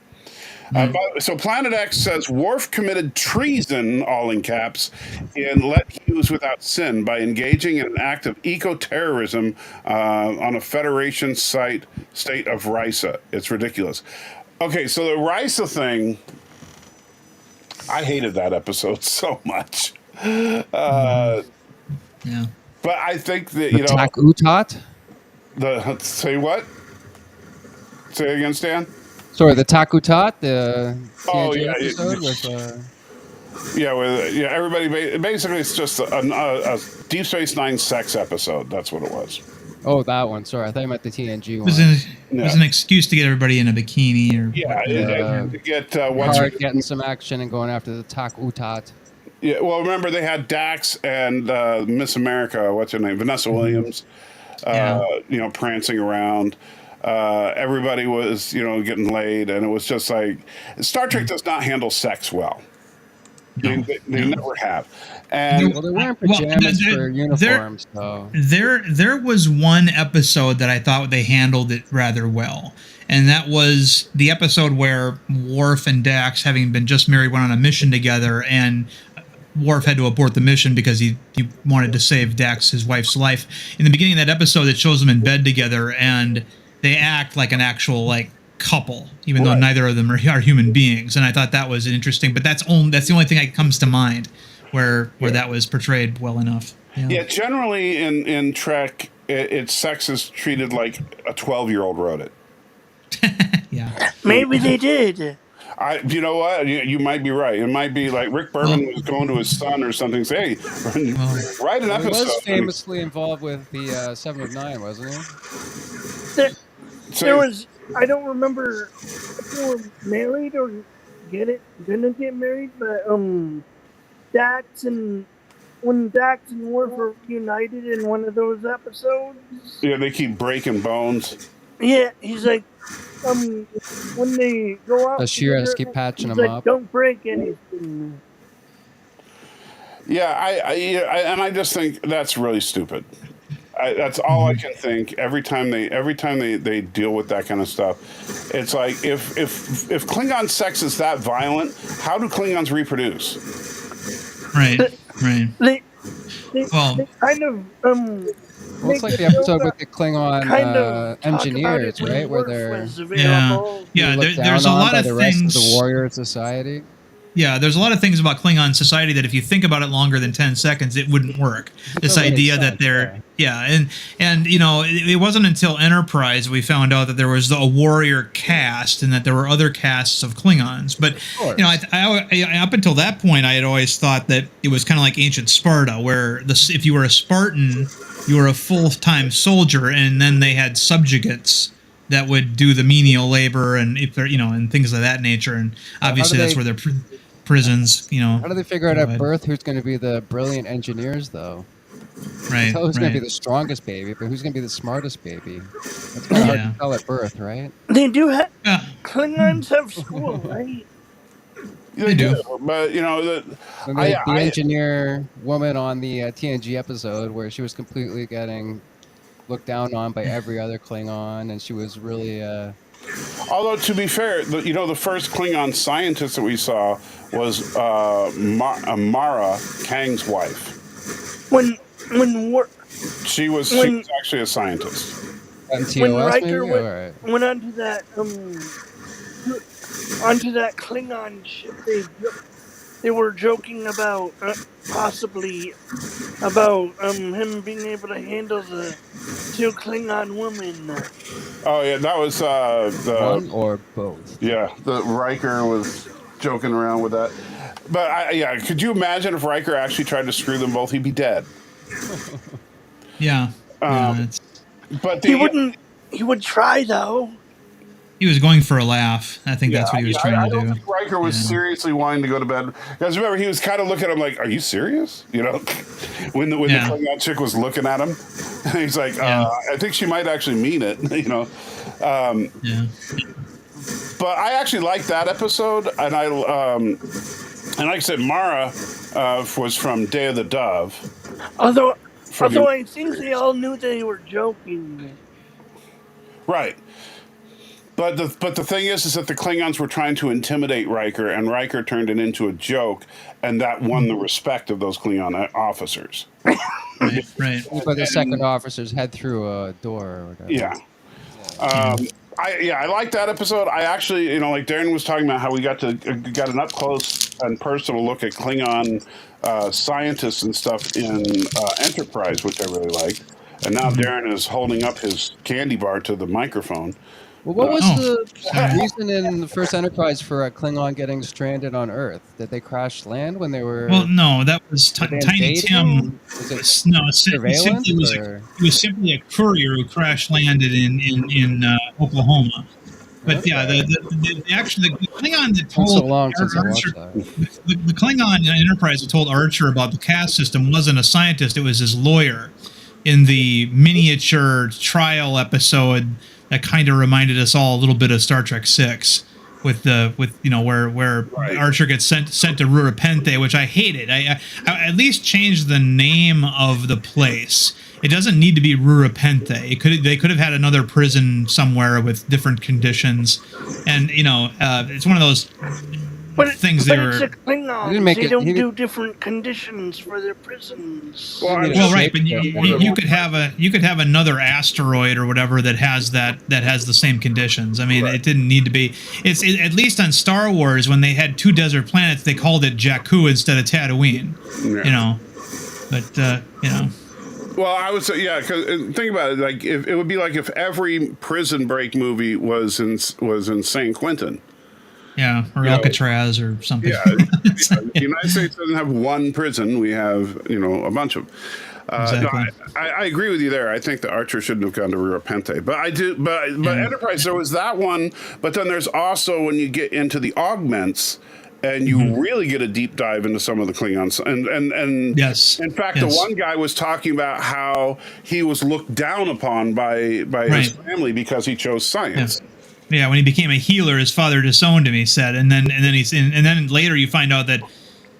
So Planet X says Worf committed treason, all in caps, in Let Hughes Without Sin by engaging in an act of eco-terrorism on a Federation state of Risa. It's ridiculous. Okay, so the Risa thing, I hated that episode so much. Yeah. But I think that, the Takutat? Say what? Say it again, Stan? Sorry, the Takutat, the yeah, episode with, everybody. Basically, it's just a Deep Space Nine sex episode. That's what it was. Oh, that one. Sorry, I thought you meant the TNG It one. was it was an excuse to get everybody in a bikini or Yeah, whatever. to get what's Picard getting some action and going after the Tak-Utat. yeah. Well, remember they had Dax and Miss America. What's her name? Vanessa Williams. Yeah. Prancing around. Everybody was, getting laid, and it was just like Star Trek does not handle sex well. No, They no. never have. And Well, they're wearing Well, pajamas there- for uniforms, so There was one episode that I thought they handled it rather well, and that was the episode where Worf and Dax, having been just married, went on a mission together, and Worf had to abort the mission because he wanted to save Dax, his wife's life. In the beginning of that episode, it shows them in bed together, and they act like an actual couple, even though Right. neither of them are human beings. And I thought that was interesting, but that's the only thing that comes to mind where that was portrayed well enough. yeah, generally in Trek, it's sex is treated like a 12-year-old wrote it. Yeah. Maybe they did. You know what? You might be right. It might be like Rick Berman was going to his son or something. Say, hey, write an he episode. was famously involved with the 7 of 9, wasn't he? There was. I don't remember if they were married or gonna get married, but Dax and when Dax and Worf were united in one of those episodes. Yeah, they keep breaking bones. Yeah, he's like, when they go out, Ashira has to together, keep patching he's them like, up. don't break anything. Yeah, I just think that's really stupid. That's all I can think. Every time they deal with that kind of stuff, it's like if Klingon sex is that violent, how do Klingons reproduce? Right. They Well- kind of Well, it's make like the it so episode that with the Klingon kind of talk about engineers, it when right? Where Worf they're was available. Yeah, looked down there's a on lot by of the rest things. of the warrior society. Yeah, there's a lot of things about Klingon society that if you think about it longer than 10 seconds, it wouldn't work. This doesn't make idea that sense, they're, and it wasn't until Enterprise we found out that there was a warrior caste and that there were other castes of Klingons. But, course. I up until that point, I had always thought that it was kind of like ancient Sparta, where if you were a Spartan, you were a full-time soldier, and then they had subjugates that would do the menial labor and if they're and things of that nature, and obviously that's where their prisons How do they figure out Go at ahead. birth who's going to be the brilliant engineers, though? right Tell who's going to be right. the strongest baby, but who's going to be the smartest baby? That's kind of hard Yeah. to tell at birth, right? They do have Yeah. Klingons have school, right? They do. But And the engineer woman on the TNG episode where she was completely getting looked down on by every other Klingon, and she was really although to be fair, the first Klingon scientist that we saw was Mara, Kang's wife. When She was actually a scientist. MTOS when maybe. Riker All right. went onto that Klingon ship, they were joking about possibly about him being able to handle the two Klingon women. Oh yeah, that was One or both. the Riker was joking around with that. But could you imagine if Riker actually tried to screw them both? He'd be dead. Yeah. It's, But He wouldn't. He would try though. he was going for a laugh. I think that's what he was trying I to don't do. think Riker was seriously wanting to go to bed. Because remember, he was kind of looking at him like, "Are you serious?" When the Klingon chick was looking at him, he's like, "I think she might actually mean it." Yeah. But I actually liked that episode, and like I said, Mara was from Day of the Dove. Although I think they all knew they were joking. Right. But the thing is that the Klingons were trying to intimidate Riker, and Riker turned it into a joke, and that won the respect of those Klingon officers. Right. But the second officers head through a door or whatever. Yeah. I like that episode. I actually, like Darren was talking about how we got an up close and personal look at Klingon scientists and stuff in Enterprise, which I really liked. And now Darren is holding up his candy bar to the microphone. Well, what was sorry. the reason in the first Enterprise for a Klingon getting stranded on Earth? Did they crash land when they were? Well, no, that was were they Tiny invading? Tim. Was it He surveillance was or? he was simply a courier who crash landed in Oklahoma. But yeah, the Klingon that It's been told so long since I Archer, watched that. the Klingon Enterprise that told Archer about the caste system wasn't a scientist; it was his lawyer. In the miniature trial episode, that kind of reminded us all a little bit of Star Trek Six, with where Right. Archer gets sent to Rurapente, which I hated. I at least changed the name of the place. It doesn't need to be Rurapente. They could have had another prison somewhere with different conditions, and it's one of those things they it's were. a Klingon. They don't do different conditions for their prisons. Well, right, but you could have another asteroid or whatever that has the same conditions. I mean, It didn't need to be. At least on Star Wars, when they had 2 desert planets, they called it Jakku instead of Tatooine. Yeah. But Well, I would say, yeah, because think about it. Like, if it would be like if every Prison Break movie was in San Quentin. Yeah, or Alcatraz or something. Yeah, the United States doesn't have one prison; we have a bunch of. Exactly. No, I agree with you there. I think the Archer shouldn't have gone to Rurapente, but I do. But Enterprise, there was that one, but then there's also when you get into the augments. And you really get a deep dive into some of the Klingons, and yes, in fact, the one guy was talking about how he was looked down upon by his family because he chose science. Yeah, when he became a healer, his father disowned him. He said, and then later you find out that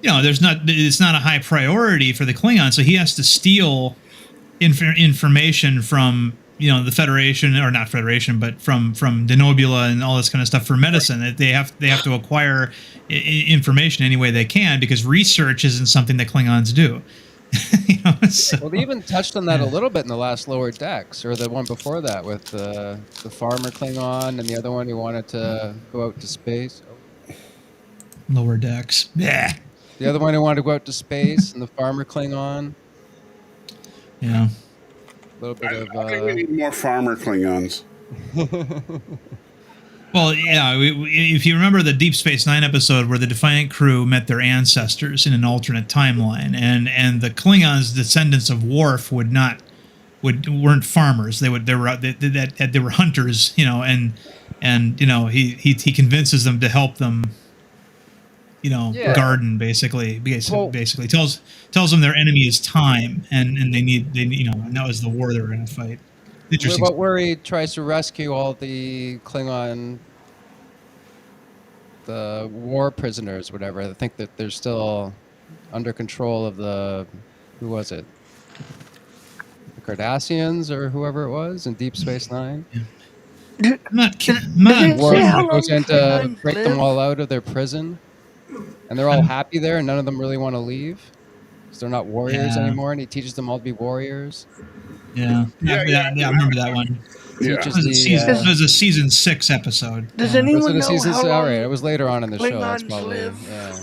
it's not a high priority for the Klingons, so he has to steal information from the Federation, or not Federation, but from Denobula and all this kind of stuff for medicine. That they have to acquire information any way they can, because research isn't something that Klingons do. Well, they even touched on that a little bit in the last Lower Decks, or the one before that, with the farmer Klingon and the other one who wanted to go out to space. Lower Decks. Yeah. The other one who wanted to go out to space, and the farmer Klingon. Yeah. A little bit of. I think we need more farmer Klingons. Well, yeah, if you remember the Deep Space Nine episode where the Defiant crew met their ancestors in an alternate timeline, and the Klingons, descendants of Worf, weren't farmers. They were hunters, and he convinces them to help them, garden basically. Basically tells them their enemy is time, and they need and that was the war they were going to fight. Interesting. What about where he tries to rescue all the Klingon, the war prisoners, whatever? I think that they're still under control of who was it? The Cardassians or whoever it was in Deep Space Nine? Yeah. Worf goes in to break them all out of their prison, and they're all happy there, and none of them really want to leave. because they're not warriors anymore, and he teaches them all to be warriors. Yeah, I remember that one. Yeah. It was a season 6 episode. Does anyone know how long all right, it was later on in the show. That's Klingons probably live? yeah.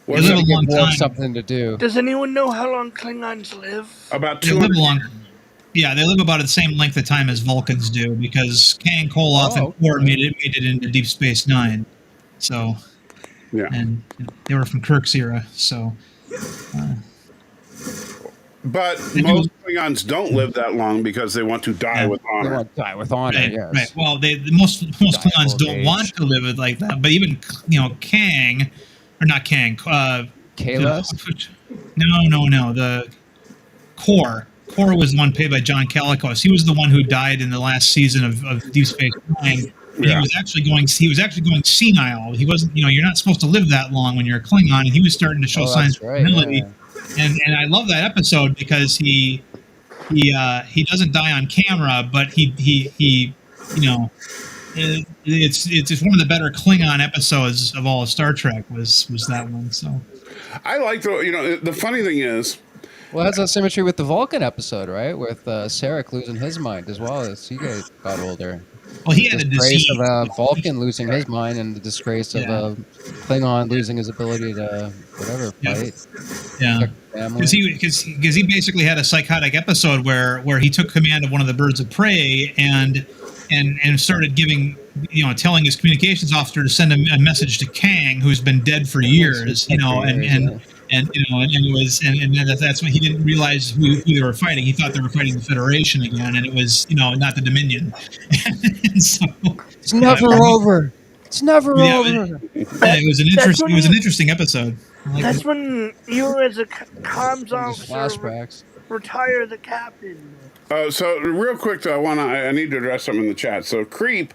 They live a long Give Worf time. something to do. Does anyone know how long Klingons live? About They live 200 long. Yeah, they live about the same length of time as Vulcans do, because Kang, Koloth, and Thor made it into Deep Space Nine. So, Yeah. and they were from Kirk's era. So, But most Klingons don't live that long because they want to die with They honor. want to die with honor. right, Yes. right. Well, most Klingons old don't age. want to live it like that. But even Kang, or not Kang, Kalos? No. The Kor was the one played by John Calicos. He was the one who died in the last season of Deep Space Nine. Yeah. He was actually going senile. He wasn't. You're not supposed to live that long when you're a Klingon, and he was starting to show signs of senility. Yeah. And I love that episode because he doesn't die on camera, but he it's one of the better Klingon episodes of all of Star Trek was that one. So I like the funny thing is, Well, it has a symmetry with the Vulcan episode, right? With Sarek losing his mind as well as he got older. well, he had a The disgrace disease. of a Vulcan losing his mind, and the disgrace of a Klingon losing his ability to fight. Yeah. Family. Because he basically had a psychotic episode where he took command of one of the birds of prey, and and started telling his communications officer to send a message to Kang, who's been dead for years, and it was that's when he didn't realize who they were fighting. He thought they were fighting the Federation again, and it was not the Dominion. And so it's never over. It's never over. It was an interesting episode. That's when you, as a comms officer, flashbacks. Retire the captain. So real quick, though, I need to address something in the chat. So Creep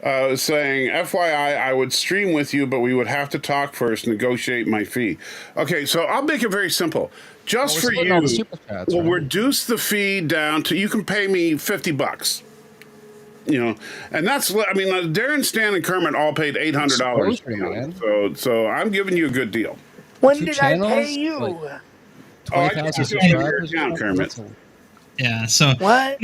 is saying, FYI, I would stream with you, but we would have to talk first, negotiate my fee. Okay, so I'll make it very simple. Just for you, we'll reduce the fee down to, you can pay me $50. And that's, Darren, Stan, and Kermit all paid $800. So I'm giving you a good deal. When did I pay you? I can see your account, Kermit. Yeah. So what?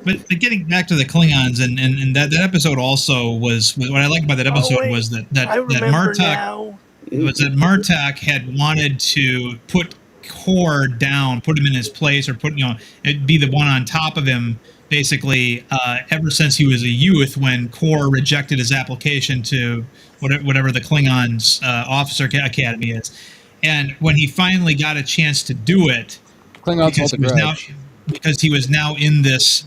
But getting back to the Klingons, and that episode also was what I liked about that episode was that Martok had wanted to put Kor down, put him in his place, or be the one on top of him. Basically, ever since he was a youth, when Kor rejected his application to whatever the Klingons officer academy is, and when he finally got a chance to do it, because he was now in this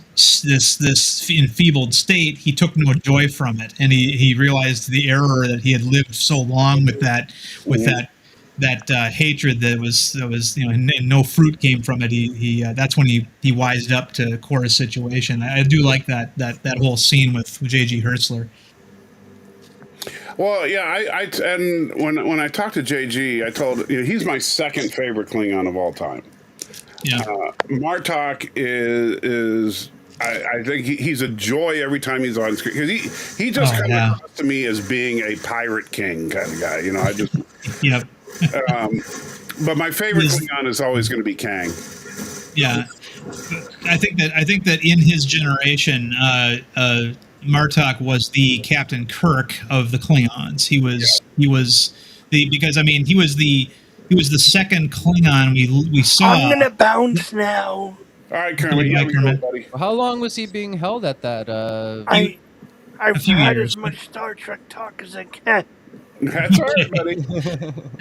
enfeebled state, he took no joy from it, and he realized the error that he had lived so long with that hatred that was and no fruit came from it. He that's when he wised up to Korra's situation. I do like that whole scene with J.G. Hertzler. Well, yeah, and when I talked to JG, I told he's my second favorite Klingon of all time. Yeah, Martok is I think he's a joy every time he's on screen, because he just kind of comes to me as being a pirate king kind of guy. I just yep. But my favorite Klingon is always going to be Kang. Yeah, I think that in his generation, Martok was the Captain Kirk of the Klingons. He was the second Klingon we saw. I'm gonna bounce now. All right, Kermit. Kermit. Well, how long was he being held at that? I've had as much Star Trek talk as I can. That's all right, buddy. Take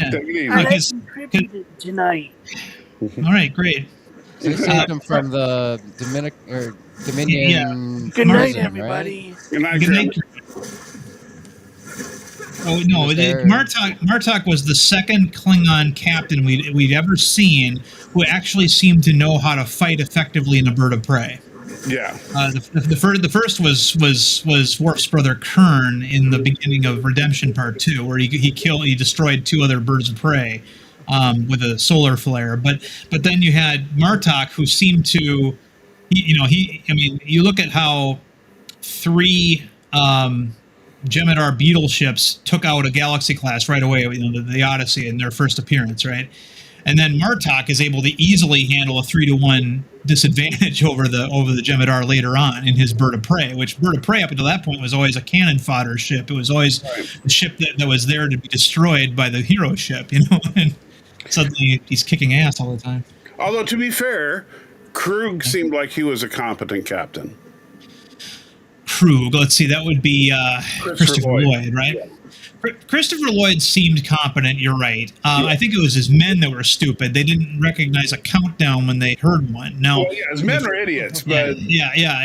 it easy. I contributed tonight. All right, great. So you saved him from the Dominion. Yeah. Good night, everybody. Right? Good night, Kermit. Oh no! Martok was the second Klingon captain we'd ever seen who actually seemed to know how to fight effectively in a bird of prey. Yeah. The first was Worf's brother Kern in the beginning of Redemption Part 2, where he destroyed two other birds of prey with a solar flare. But then you had Martok, who seemed to, you look at how three Jem'Hadar Beetle ships took out a Galaxy class right away, the Odyssey in their first appearance, right? And then Martok is able to easily handle a 3-1 disadvantage over the Jem'Hadar later on in his Bird of Prey, which Bird of Prey up until that point was always a cannon fodder ship. It was always the ship that was there to be destroyed by the hero ship, and suddenly he's kicking ass all the time. Although, to be fair, Krug seemed like he was a competent captain. Krug, let's see, that would be Christopher Lloyd, right? Yeah. Christopher Lloyd seemed competent, you're right. I think it was his men that were stupid. They didn't recognize a countdown when they heard one. Now, his men are idiots, but... Yeah.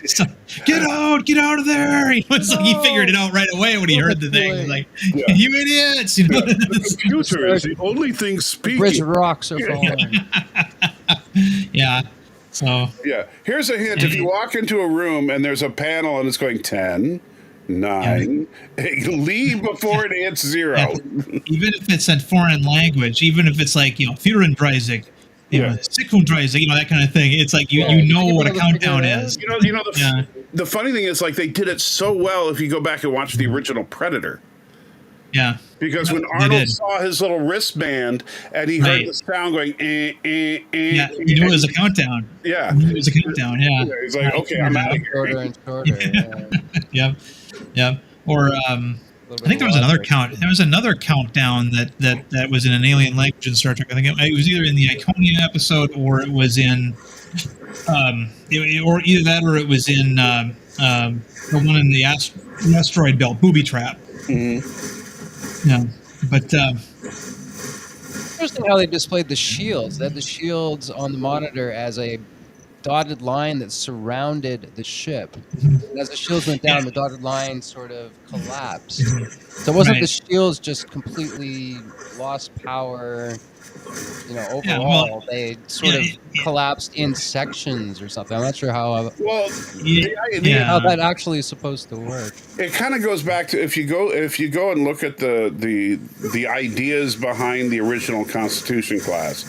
So, get out of there! It's like he figured it out right away when he heard the thing. He's like, you idiots! The computer is the only thing speaking. Bridge rocks are falling. Yeah. So... Yeah. Here's a hint. If you walk into a room and there's a panel and it's going 10... 9. Leave before it hits 0. Even if it's in foreign language, even if it's like Führendreisig, Sekundreisig, that kind of thing. It's like you know what a countdown is. The funny thing is, like, they did it so well. If you go back and watch the original Predator. Yeah. Because when Arnold saw his little wristband and he heard the sound going, he knew it was a countdown. Yeah. He knew it was a countdown. Yeah. He's like, okay, I'm out of here. Shorter and shorter. Yeah. Or I think there was another count. There was another countdown that was in an alien language in Star Trek. I think it was either in the Iconia episode or it was in or either that, or it was in the one in the asteroid belt, Booby Trap. Yeah, but Interesting how they displayed the shields. They had the shields on the monitor as a dotted line that surrounded the ship. And as the shields went down, the dotted line sort of collapsed. So it wasn't Right. the shields just completely lost power, overall. Yeah, well, they sort of collapsed in sections or something. I'm not sure how how that actually is supposed to work. It kind of goes back to if you go and look at the ideas behind the original Constitution class,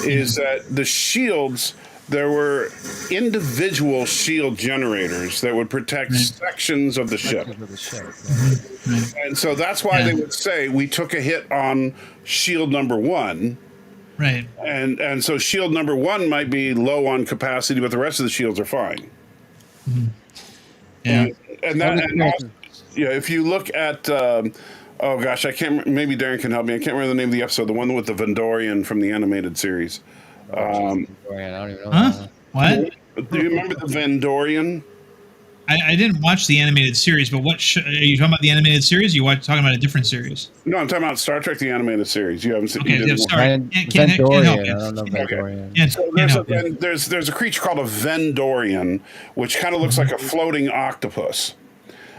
is that the shields, there were individual shield generators that would protect sections of the ship. And so that's why they would say we took a hit on shield number 1. Right. And so shield number 1 might be low on capacity, but the rest of the shields are fine. Yeah. And if you look at oh gosh, I can't. Maybe Darren can help me. I can't remember the name of the episode. The one with the Vendorian from the animated series. I don't even know. Huh? What? Do you remember the Vendorian? I didn't watch the animated series, but what are you talking about? The animated series? Or you talking about a different series? No, I'm talking about Star Trek: The Animated Series. You haven't seen? Okay, you sorry. Vendorian. I don't know Vendorian. So there's a creature called a Vendorian, which kind of looks like a floating octopus.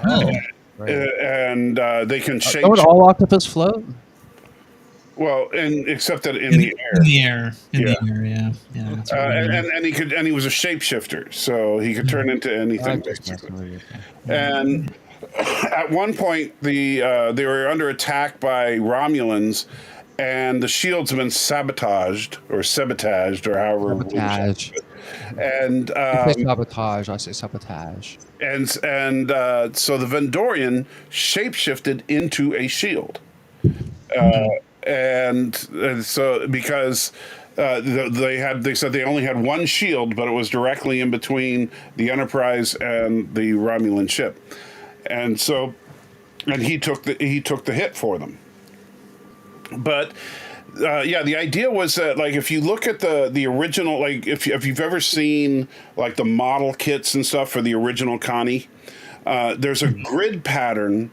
Oh. Right. And they can shape. Don't all octopus float? Well, except that in the air. In the air. In the air, yeah. That's right. And he was a shapeshifter, so he could turn into anything basically. And at one point, they were under attack by Romulans, and the shields have been sabotaged or however. Sabotage. And sabotage. I say sabotage. And so the Vendorian shapeshifted into a shield. And so because they said they only had one shield, but it was directly in between the Enterprise and the Romulan ship, and he took the hit for them. But the idea was that, like, if you look at the original, like if you've ever seen like the model kits and stuff for the original Connie, there's a grid pattern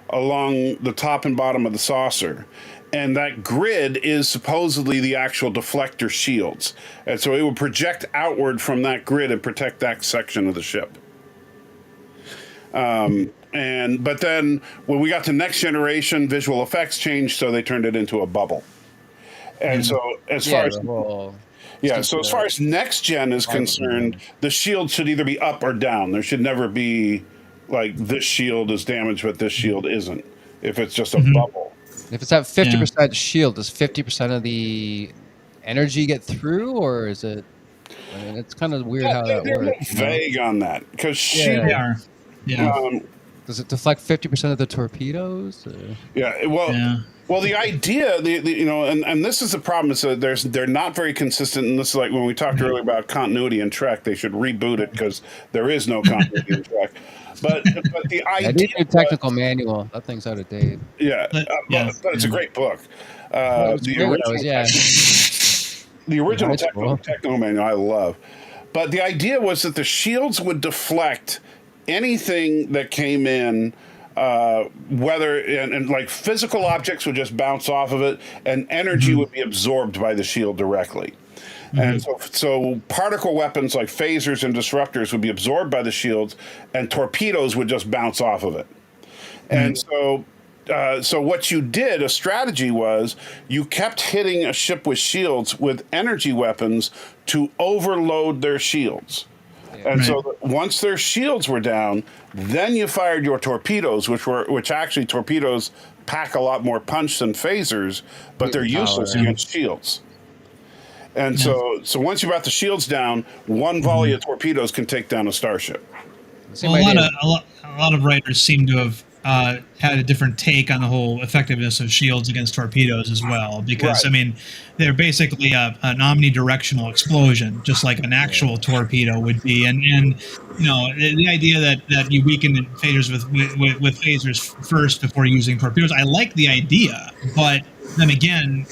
along the top and bottom of the saucer. And that grid is supposedly the actual deflector shields. And so it would project outward from that grid and protect that section of the ship. But then when we got to Next Generation, visual effects changed, so they turned it into a bubble. And so as far as Next Gen is concerned, the shield should either be up or down. There should never be like this shield is damaged, but this shield isn't. If it's just a bubble. If it's at 50% shield, does 50% of the energy get through, or is it? I mean, it's kind of weird how that works. Vague on that because does it deflect 50% of the torpedoes? Or? Well, the idea, and this is the problem is that they're not very consistent. And this is like when we talked earlier about continuity in Trek, they should reboot it because there is no continuity in Trek. But the idea, a technical manual. That thing's out of date. Yeah, but it's a great book. The original technical manual I love. But the idea was that the shields would deflect anything that came in, whether and like physical objects would just bounce off of it, and energy would be absorbed by the shield directly. And so particle weapons like phasers and disruptors would be absorbed by the shields, and torpedoes would just bounce off of it. And so what you did, a strategy was, you kept hitting a ship with shields with energy weapons to overload their shields. And so once their shields were down, then you fired your torpedoes, which actually torpedoes pack a lot more punch than phasers, but they're useless against shields. And so once you got the shields down, one volley of torpedoes can take down a starship. Well, a lot of writers seem to have had a different take on the whole effectiveness of shields against torpedoes as well, because I mean, they're basically an omnidirectional explosion, just like an actual torpedo would be. And the idea that you weaken phasers with phasers first before using torpedoes, I like the idea, but then again,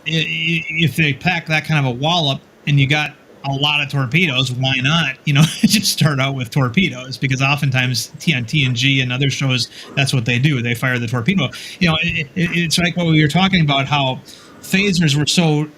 if they pack that kind of a wallop and you got a lot of torpedoes, why not, just start out with torpedoes? Because oftentimes on TNG and other shows, that's what they do. They fire the torpedo. It's like what we were talking about, how phasers were so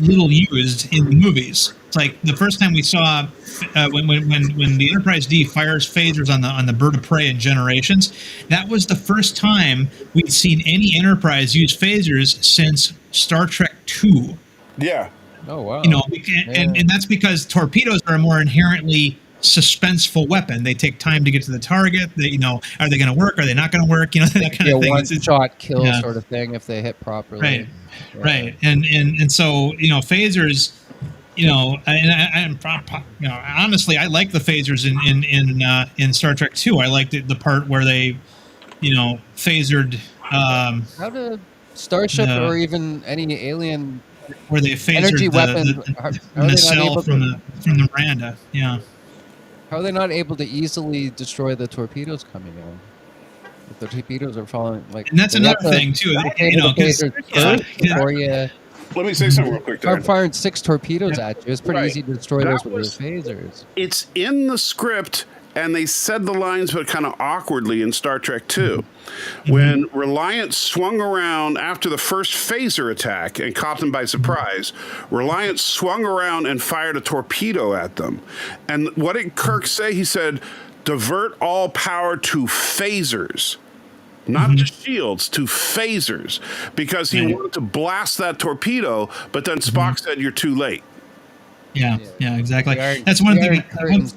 little used in the movies. It's like the first time we saw when the Enterprise D fires phasers on the bird of prey in Generations, that was the first time we'd seen any Enterprise use phasers since Star Trek II. Yeah. Oh wow. And that's because torpedoes are a more inherently suspenseful weapon. They take time to get to the target. Are they going to work? Are they not going to work? That kind of thing. One-shot kill sort of thing if they hit properly. Right. Yeah. Right. And so phasers. Honestly, I like the phasers in Star Trek II. I liked the part where they, phasered. How did Starship or even any alien where they phasered energy weapon the nacelle from the Miranda? Yeah. How are they not able to easily destroy the torpedoes coming in? If the torpedoes are falling, and that's another thing too. Let me say something real quick there. I'm firing 6 torpedoes at you. It's pretty easy to destroy those with your phasers. It's in the script, and they said the lines, but kind of awkwardly in Star Trek II. When Reliant swung around after the first phaser attack and caught them by surprise, Reliant swung around and fired a torpedo at them. And what did Kirk say? He said, divert all power to phasers. Not to shields, to phasers, because he wanted to blast that torpedo, but then Spock said, you're too late. Yeah, exactly. That's one thing.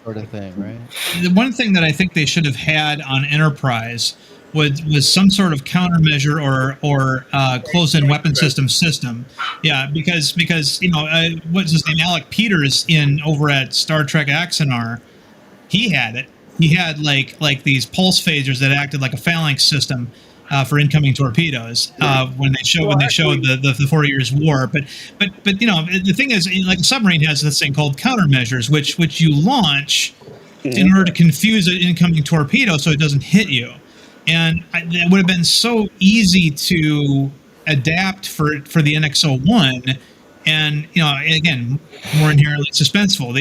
Sort of thing, right? The one thing that I think they should have had on Enterprise was some sort of countermeasure or close-in weapon system. Yeah, because what's his name? Alec Peters over at Star Trek Axanar, he had it. He had like these pulse phasers that acted like a phalanx system for incoming torpedoes when they showed the 4 Years' War. But the thing is, like a submarine has this thing called countermeasures, which you launch in order to confuse an incoming torpedo so it doesn't hit you. And it would have been so easy to adapt for the NX-01. And again, more inherently suspenseful.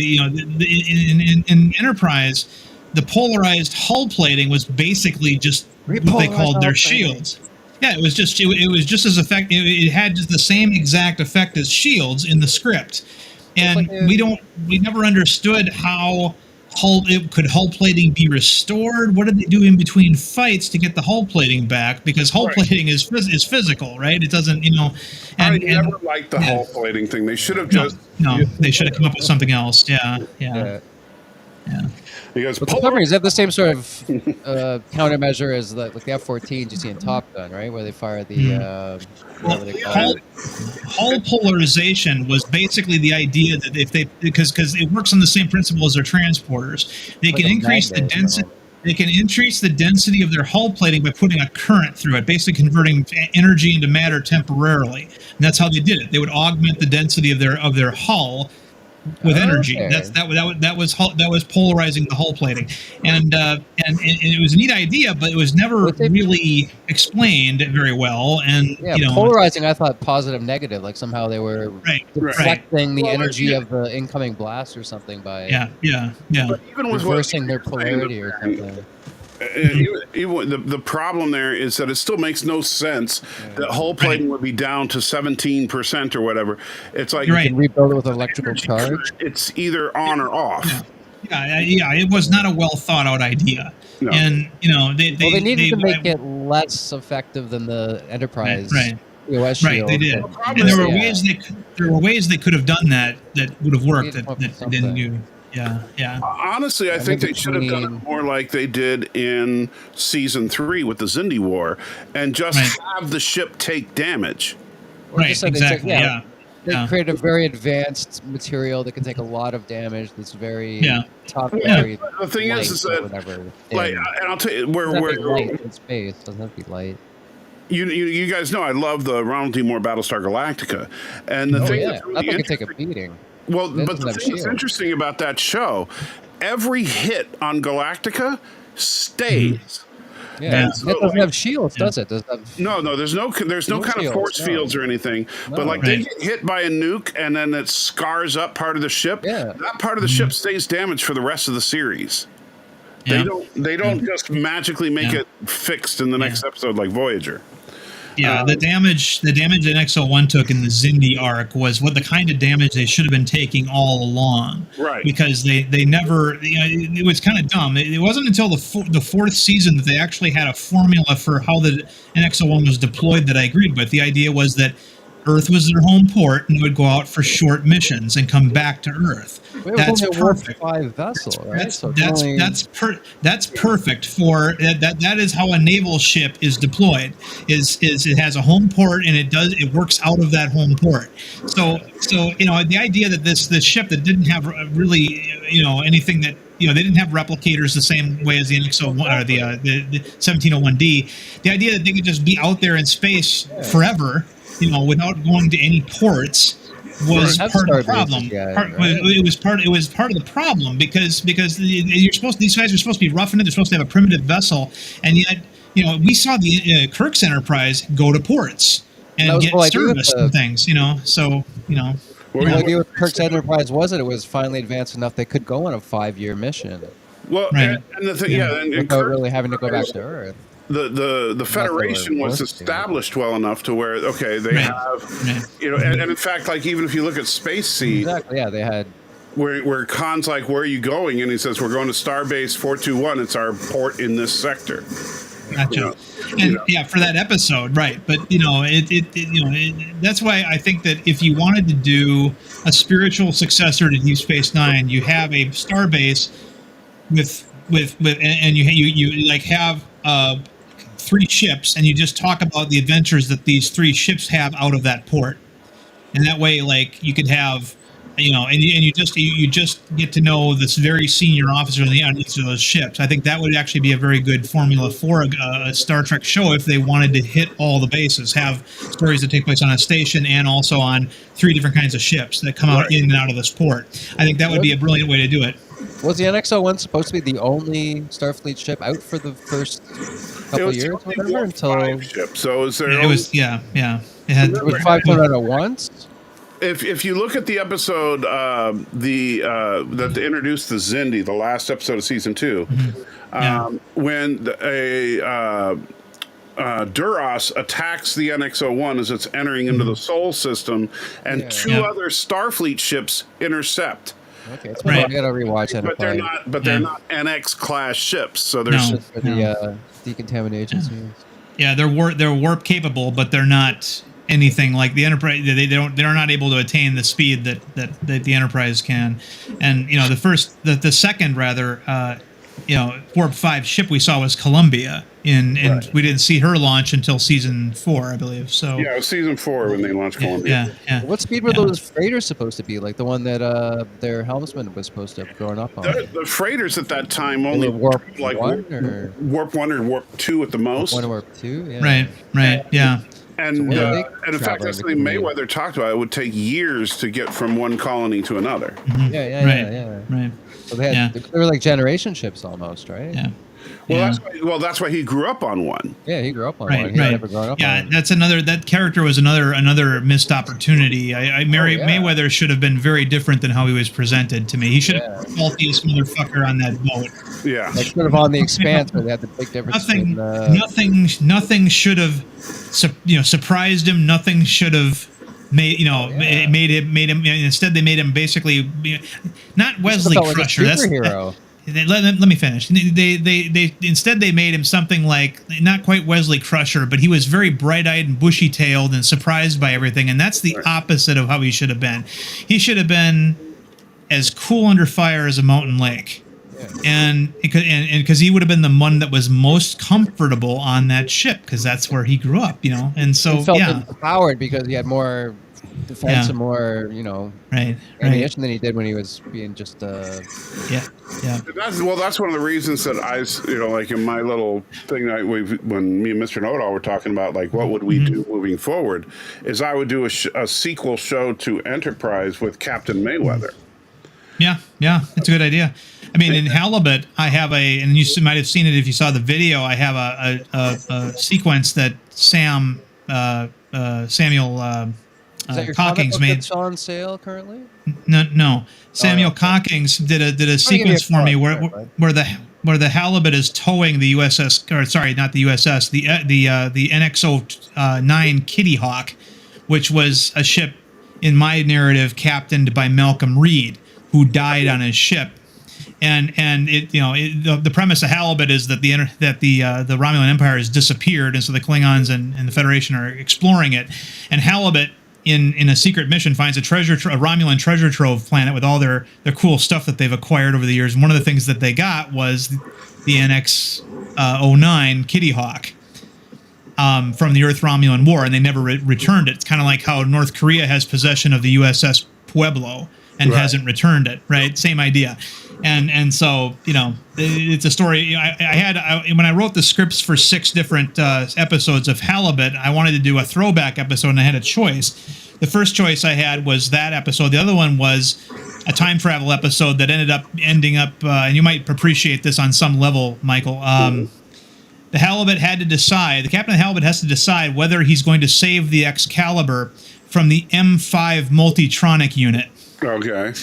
In Enterprise, the polarized hull plating was basically just what they called their shields. Yeah, it was just as effective. It had just the same exact effect as shields in the script, and we never understood how hull plating be restored. What did they do in between fights to get the hull plating back? Because hull plating is physical, right? It doesn't, I never liked the hull plating thing. They should have they should have come up with something else. Yeah. Because but the submarines have the same sort of countermeasure as the F-14s you see in Top Gun, right? Where they fire the hull polarization was basically the idea that because it works on the same principle as their transporters, they can increase the density. They can increase the density of their hull plating by putting a current through it, basically converting energy into matter temporarily. And that's how they did it. They would augment the density of their hull with energy. That was polarizing the hull plating, and it was a neat idea, but it was never really explained very well. And polarizing, I thought positive, negative, like somehow they were deflecting the energy of the incoming blast or something by But even with reversing their polarity or something. The problem there is that it still makes no sense that hull plating would be down to 17% or whatever. It's like you can rebuild it with electrical charge. It's either on or off. Yeah, it was not a well thought out idea. No. And they needed to make it less effective than the Enterprise. EOS shield. They did. And there were ways they could have done that would have worked that they didn't do. Yeah. Honestly, I think they should have done it more like they did in season 3 with the Xindi War, and just have the ship take damage. Exactly. They created a very advanced material that can take a lot of damage. That's very tough. Very the thing is that and I'll tell you where light in space doesn't have to be light. You guys know I love the Ronald D. Moore Battlestar Galactica, and the thing that's really could take a beating. Well, but the thing that's interesting about that show, every hit on Galactica stays. Yeah, And it so, doesn't have shields, does it? Does it have no, there's no kind of shields, force no. fields or anything. But No. like they Right. get hit by a nuke and then it scars up part of the ship. Yeah. That part of the ship stays damaged for the rest of the series. Yeah. They don't just magically make it fixed in the next episode like Voyager. Yeah, the damage that NX-01 took in the Xindi arc was what the kind of damage they should have been taking all along. Right. Because they never, it was kind of dumb. It wasn't until the fourth season that they actually had a formula for how the NX-01 was deployed that I agreed with. The idea was that Earth was their home port, and they would go out for short missions and come back to Earth. That's perfect. Warp 5 vessel, right? That's perfect for that is how a naval ship is deployed. Is it has a home port and it works out of that home port. So the idea that this ship that didn't have really anything that they didn't have replicators the same way as the NX-01 or the 1701D. The idea that they could just be out there in space forever, without going to any ports, was part of the problem. It was part of the problem because these guys are supposed to be roughing it. They're supposed to have a primitive vessel, and yet we saw the Kirk's Enterprise go to ports and get service and things. So the idea with Kirk's Enterprise was that it was finally advanced enough they could go on a 5-year mission. Well, and the thing, and without really having to go back to Earth. The Federation was established well enough to where they have and in fact, like even if you look at Space Seed, they had where Khan's like, where are you going? And he says, we're going to Starbase 421. It's our port in this sector. Gotcha. For that episode, right? But that's why I think that if you wanted to do a spiritual successor to Deep Space Nine, you have a Starbase with and you like have 3 ships, and you just talk about the adventures that these 3 ships have out of that port, and that way, like, you could have, and you just get to know this very senior officer on each of those ships. I think that would actually be a very good formula for a Star Trek show if they wanted to hit all the bases, have stories that take place on a station and also on 3 different kinds of ships that come out in and out of this port. I think that would be a brilliant way to do it. Was the NX-01 supposed to be the only Starfleet ship out for the first couple of years, or whatever, until ship? So is there? It was It had 5 out at once. If you look at the episode that they introduced the Xindi, the last episode of season 2, when Duras attacks the NX-01 as it's entering into the Sol system, and 2 other Starfleet ships intercept. Okay, it's I gotta rewatch that. But they're not NX class ships, so they're for the decontamination. Yeah, they're warp capable, but they're not anything like the Enterprise. They're not able to attain the speed that the Enterprise can. And the second Warp 5 ship we saw was Columbia, and we didn't see her launch until season 4, I believe. So it was season 4 when they launched Columbia. Yeah. What speed were those freighters supposed to be? Like the one that their helmsman was supposed to have grown up on? The freighters at that time only warp like 1 or warp 1 or warp 2 at the most. 1 or warp 2. Yeah. Right. Yeah. And in fact, that's something Mayweather talked about. It would take years to get from one colony to another. Mm-hmm. Yeah. Right. So they were like generation ships almost, right? Yeah. That's why he grew up on one. Yeah, he grew up on one. He never grown up on one. That character was another missed opportunity. Mayweather should have been very different than how he was presented to me. He should have been the faultiest motherfucker on that boat. Yeah. Like sort of on the Expanse where they had the big difference. Nothing should have surprised him. Nothing should have made him. Instead, they made him basically not Wesley Crusher. Like a superhero. Let me finish. They instead they made him something like not quite Wesley Crusher, but he was very bright-eyed and bushy-tailed and surprised by everything, and that's the opposite of how he should have been. He should have been as cool under fire as a mountain lake, and because he would have been the one that was most comfortable on that ship because that's where he grew up, and so he felt empowered because he had more defense and more, ammunition than he did when he was being just That's one of the reasons that I, like in my little thing that when me and Mr. Know-It-All were talking about, like, what would we do moving forward, is I would do a sequel show to Enterprise with Captain Mayweather. Yeah, it's a good idea. I mean, in Halibut, I have and you might have seen it if you saw the video. I have a sequence that Samuel Is that your comic Cockings book made. that's on sale currently? No. Samuel okay. Cockings did a give me sequence a for me call, where the Halibut is towing the USS, or sorry, not the USS, the NX-09 Kitty Hawk, which was a ship in my narrative captained by Malcolm Reed, who died on his ship. And it the premise of Halibut is that the Romulan Empire has disappeared, and so the Klingons and the Federation are exploring it. And Halibut, in a secret mission, finds a Romulan treasure trove planet with all their cool stuff that they've acquired over the years. And one of the things that they got was the NX-09 Kitty Hawk from the Earth Romulan War, and they never returned it. It's kind of like how North Korea has possession of the USS Pueblo and hasn't returned it, right? Same idea. And so, it's a story. When I wrote the scripts for 6 different episodes of Halibut, I wanted to do a throwback episode, and I had a choice. The first choice I had was that episode. The other one was a time travel episode that ending up, and you might appreciate this on some level, Michael. The Halibut had to decide, the captain of the Halibut has to decide whether he's going to save the Excalibur from the M5 Multitronic unit. Okay.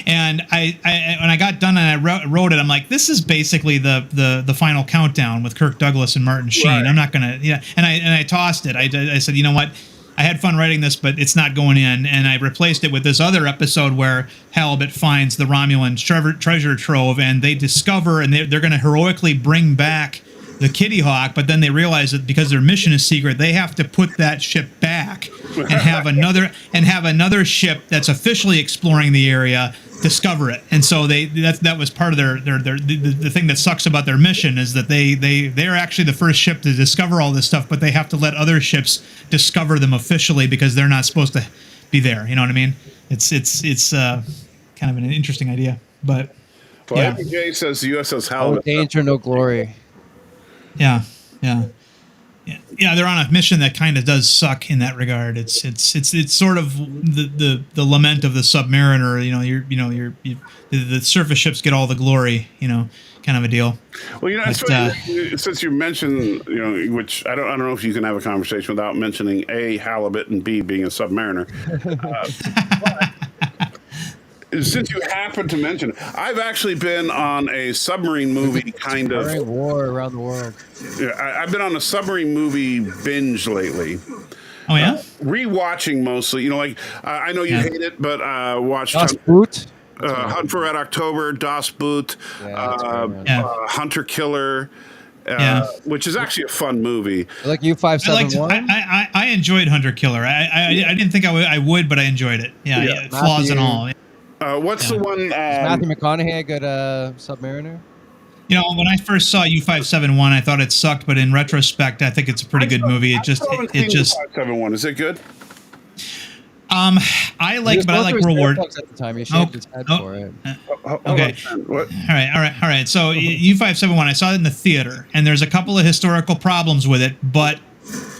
And I when I got done and I wrote it, I'm like, this is basically the final countdown with Kirk Douglas and Martin Sheen. Right. I'm not gonna, And I tossed it. I said, you know what? I had fun writing this, but it's not going in. And I replaced it with this other episode where Halibut finds the Romulan treasure trove, and they discover, and they're going to heroically bring back the Kitty Hawk, but then they realize that because their mission is secret, they have to put that ship back and have another ship that's officially exploring the area discover it. And so that was part of the thing that sucks about their mission is that they're actually the first ship to discover all this stuff, but they have to let other ships discover them officially because they're not supposed to be there. You know what I mean? It's kind of an interesting idea, but well, yeah. Jay says the USS Halibut. No danger, no glory. Yeah. They're on a mission that kind of does suck in that regard. It's sort of the lament of the Submariner. The surface ships get all the glory. Kind of a deal. Well, since you mentioned, which I don't know if you can have a conversation without mentioning A, Halibut, and B, being a Submariner. Since you happen to mention it, I've actually been on a submarine movie kind of war around the world. Yeah, I've been on a submarine movie binge lately. Oh yeah, rewatching mostly. I know you hate it, but watched Das Boot, Hunt for Red October, Das Boot, Hunter Killer. Which is actually a fun movie. Like U-571? I enjoyed Hunter Killer. I didn't think I would, but I enjoyed it. Yeah, flaws and all. What's the one? Is Matthew McConaughey a good Submariner? When I first saw U-571, I thought it sucked, but in retrospect, I think it's a pretty good movie. U-571. Is it good? I like World War. At the time, he shaved his head for it. Okay. What? All right. So U-571, I saw it in the theater, and there's a couple of historical problems with it, but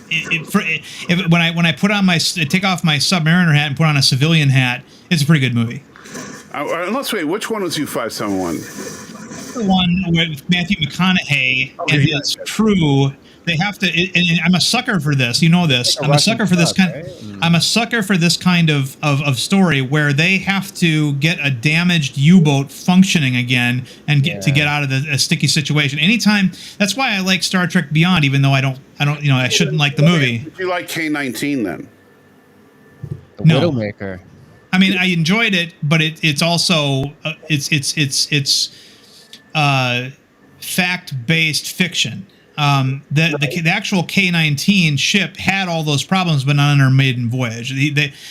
when I take off my Submariner hat and put on a civilian hat, it's a pretty good movie. Let's wait. Which one was U-571? The one with Matthew McConaughey and his crew. They have to. And I'm a sucker for this. You know this. I'm a sucker for this kind. Right? I'm a sucker for this kind of story where they have to get a damaged U-boat functioning again and to get out of a sticky situation. Anytime. That's why I like Star Trek Beyond, even though I don't. I shouldn't like the movie. Did you like K-19 then? The Widowmaker. I mean, I enjoyed it, but it's also it's fact-based fiction. The actual K-19 ship had all those problems, but not on her maiden voyage.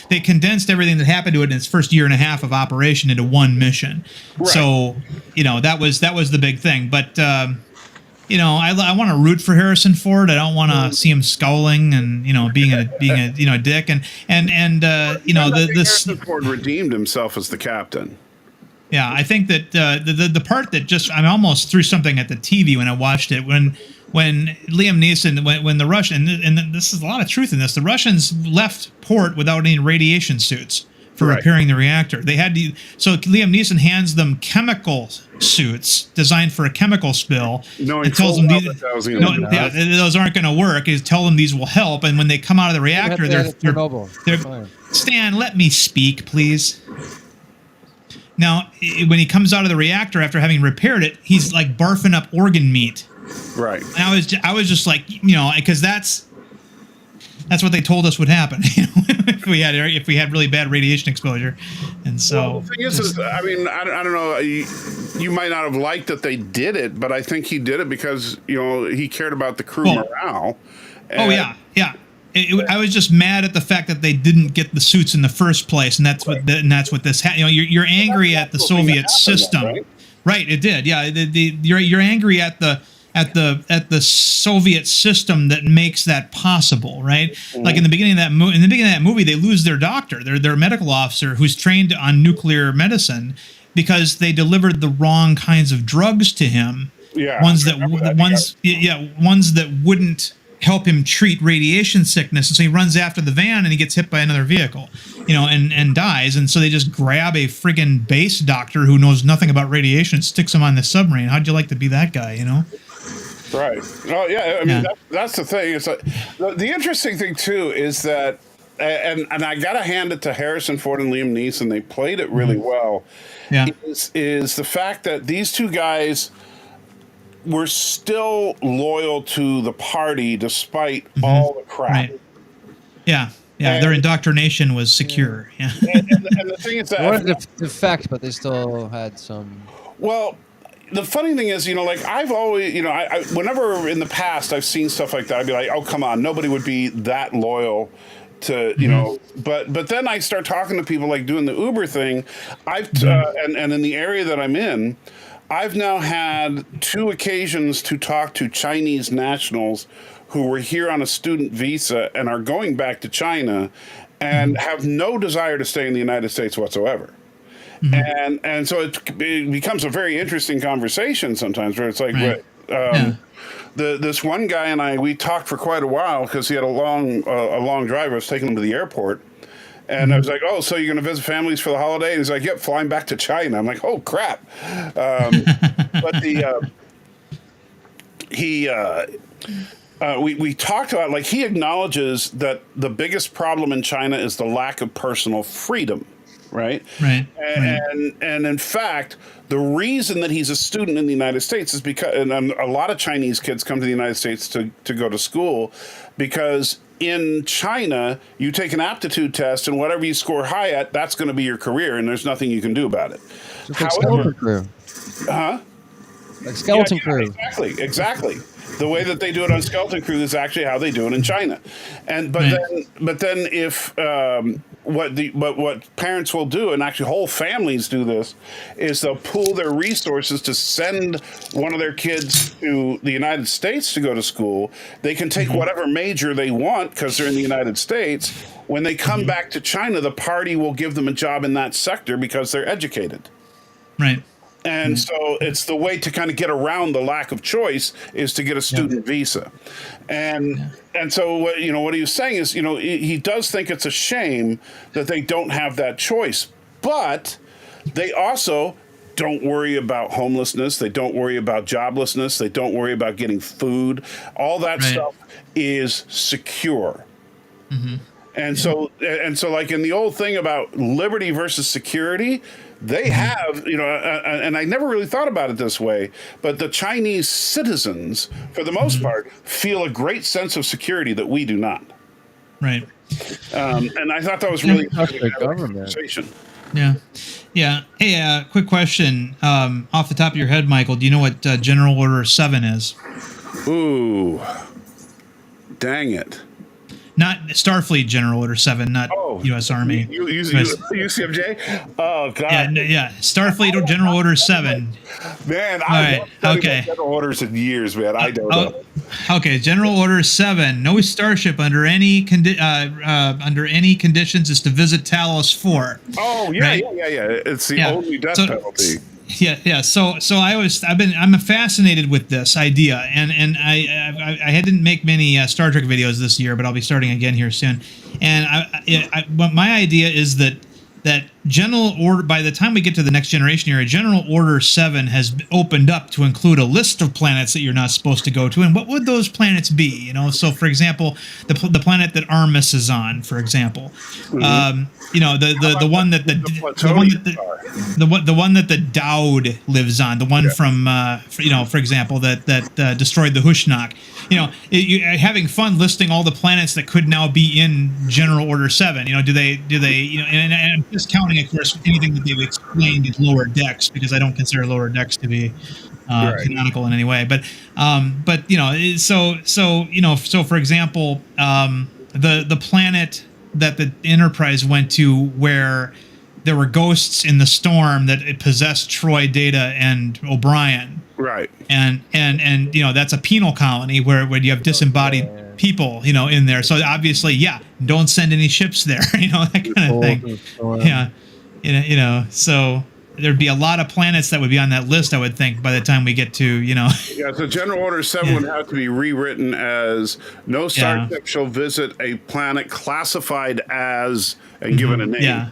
They condensed everything that happened to it in its first year and a half of operation into one mission. Right. So that was the big thing. But I want to root for Harrison Ford. I don't want to see him scowling and being a dick Harrison Ford redeemed himself as the captain. Yeah, I think that the part that I almost threw something at the TV when I watched it when Liam Neeson when the Russian and this is a lot of truth in this, the Russians left port without any radiation suits for Right. repairing the reactor. They had to. So Liam Neeson hands them chemical suits designed for a chemical spill, Knowing and tells full them well these, that was gonna no, do yeah, that. those aren't going to work. Is tell them these will help, and when they come out of the reactor, they're Chernobyl. Stan, let me speak, please. Now, when he comes out of the reactor after having repaired it, he's like barfing up organ meat. Right. And I was just like, because that's what they told us would happen, if we had really bad radiation exposure. And so, Well, the thing is, I mean, I don't know. You might not have liked that they did it, but I think he did it because he cared about the crew morale. Oh yeah. I was just mad at the fact that they didn't get the suits in the first place, and that's what this. You're angry at the Soviet system, right? It did, yeah. You're angry at the Soviet system that makes that possible, right? Mm-hmm. Like in the beginning of that movie, they lose their doctor, their medical officer, who's trained on nuclear medicine, because they delivered the wrong kinds of drugs to him. Yeah, ones that wouldn't help him treat radiation sickness, and so he runs after the van and he gets hit by another vehicle, and dies. And so they just grab a friggin' base doctor who knows nothing about radiation and sticks him on the submarine. How'd you like to be that guy, Right. Oh yeah. I mean, that's the thing. It's like the interesting thing too is that, and I gotta hand it to Harrison Ford and Liam Neeson. They played it really well. Yeah. Is the fact that these two guys were still loyal to the party despite all the crap. Right. Yeah. Yeah, their indoctrination was secure. Yeah. And the thing is that they wanted to defect, but they still had some. Well, the funny thing is, like I've always, I whenever in the past I've seen stuff like that, I'd be like, oh come on, nobody would be that loyal to, but then I start talking to people like doing the Uber thing. And in the area that I'm in, I've now had 2 occasions to talk to Chinese nationals who were here on a student visa and are going back to China and have no desire to stay in the United States whatsoever. And so it becomes a very interesting conversation sometimes, where it's like, this one guy and we talked for quite a while because he had a long drive. I was taking him to the airport. And I was like, oh, so you're going to visit families for the holiday? And he's like, yep, flying back to China. I'm like, oh, crap. But we talked about, like, he acknowledges that the biggest problem in China is the lack of personal freedom, right? Right. And in fact, the reason that he's a student in the United States is because, and a lot of Chinese kids come to the United States to go to school, because in China, you take an aptitude test, and whatever you score high at, that's going to be your career, and there's nothing you can do about it. Like skeleton crew. Huh? Like skeleton crew. Exactly. The way that they do it on Skeleton Crew is actually how they do it in China. And but then if what parents will do, and actually whole families do this, is they'll pool their resources to send one of their kids to the United States to go to school. They can take whatever major they want because they're in the United States. When they come back to China, the party will give them a job in that sector because they're educated. Right. And so it's the way to kind of get around the lack of choice is to get a student visa. And so what he was saying is, he does think it's a shame that they don't have that choice, but they also don't worry about homelessness. They don't worry about joblessness. They don't worry about getting food. All that stuff is secure. And so like in the old thing about liberty versus security, they have, and I never really thought about it this way, but the Chinese citizens, for the most part, feel a great sense of security that we do not. Right. And I thought that was really interesting conversation. Yeah. Yeah. Hey, quick question. Off the top of your head, Michael, do you know what General Order 7 is? Ooh. Dang it. Not Starfleet General Order 7, not U.S. Army. UCMJ? Oh, God. Yeah. Starfleet General Order 7. Man, I haven't General Orders in years, man. I don't know. Okay, General Order 7. No starship under any conditions is to visit Talos 4. Oh, yeah, right? yeah. It's the only death penalty. Yeah. So I'm fascinated with this idea, and I didn't make many Star Trek videos this year, but I'll be starting again here soon. And my idea is that General Order, by the time we get to the Next Generation era, General Order 7 has opened up to include a list of planets that you're not supposed to go to. And what would those planets be? You know, so for example, the planet that Armus is on, for example, you know, the one that the one that the Dowd lives on, the one from you know, for example, that destroyed the Hushnok. You know, having fun listing all the planets that could now be in General Order 7. You know, do they you know, and I'm discounting, of course, anything that they've explained in Lower Decks, because I don't consider Lower Decks to be canonical in any way. But you know, so you know, so for example, the planet that the Enterprise went to, where there were ghosts in the storm that it possessed Troy, Data, and O'Brien. Right. And you know, that's a penal colony where you have disembodied people, you know, in there. So obviously, yeah, don't send any ships there, you know, that kind of thing. Yeah. You know, so there'd be a lot of planets that would be on that list, I would think, by the time we get to, you know. Yeah, so General Order 7 would have to be rewritten as no starship shall visit a planet classified as and given a name. Yeah.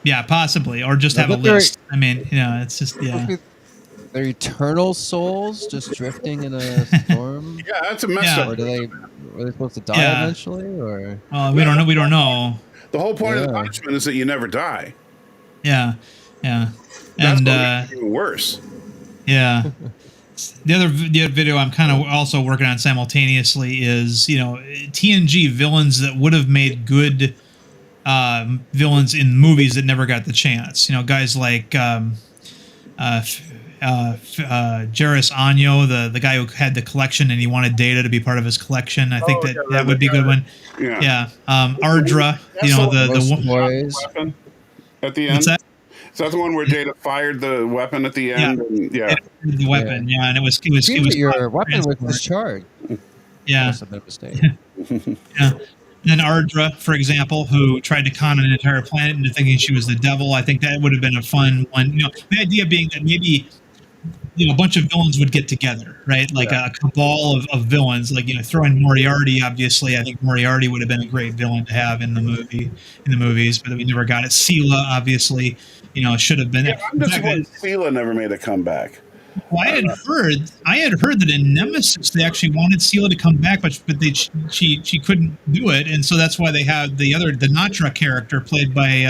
Yeah, possibly. Or just have a list. I mean, you know, it's just, They're eternal souls just drifting in a storm? Yeah, that's a mess up. Or are they supposed to die eventually? Or we don't know. We don't know. The whole point of the punishment is that you never die. Yeah, yeah. That's And even worse. Yeah. The other video I'm kind of also working on simultaneously is, you know, TNG villains that would have made good villains in movies that never got the chance. You know, guys like Jairus Anyo, the guy who had the collection and he wanted Data to be part of his collection. I think that would be a good one. Yeah. Ardra, you know, the weapon at the end. What's that? Is that the one where Data fired the weapon at the end? Yeah, the weapon. Yeah, and it was your weapon was discharged. Yeah, that's a bit of a mistake. Yeah. And Ardra, for example, who tried to con an entire planet into thinking she was the devil. I think that would have been a fun one. You know, the idea being that maybe, you know, a bunch of villains would get together, right? Like a cabal of villains. Like, you know, throw in Moriarty. Obviously, I think Moriarty would have been a great villain to have in the movies, but we never got it. Sela, obviously, you know, should have been. Yeah, I'm disappointed Sela never made a comeback. Well, I had heard that in Nemesis they actually wanted Sela to come back, but she couldn't do it, and so that's why they had the Natra character played by.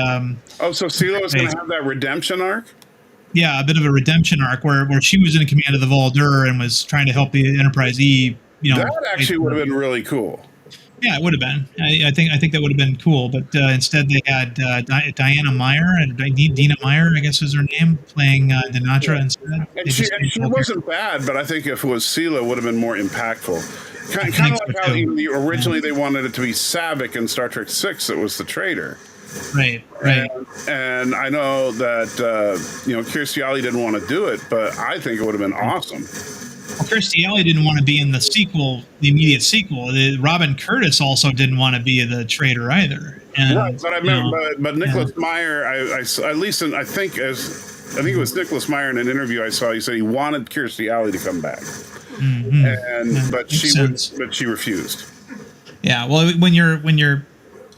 So Sela was going to have that redemption arc. Yeah, a bit of a redemption arc where she was in command of the Voldur and was trying to help the Enterprise E. You know, that actually would have been really cool. Yeah, it would have been. I think that would have been cool, but instead they had Diana Meyer and Dina Meyer, I guess was her name, playing Dinatra instead. And she wasn't bad, but I think if it was Sela, it would have been more impactful. Kind of like how originally they wanted it to be Savick in Star Trek VI. It was the traitor. Right. And I know that you know, Kirstie Alley didn't want to do it, but I think it would have been awesome. Well, Kirstie Alley didn't want to be in the sequel, the immediate sequel. Robin Curtis also didn't want to be the traitor either. And, right, but I remember, but Nicholas Meyer, I think it was Nicholas Meyer in an interview I saw. He said he wanted Kirstie Alley to come back, but she refused. Yeah, well, when you're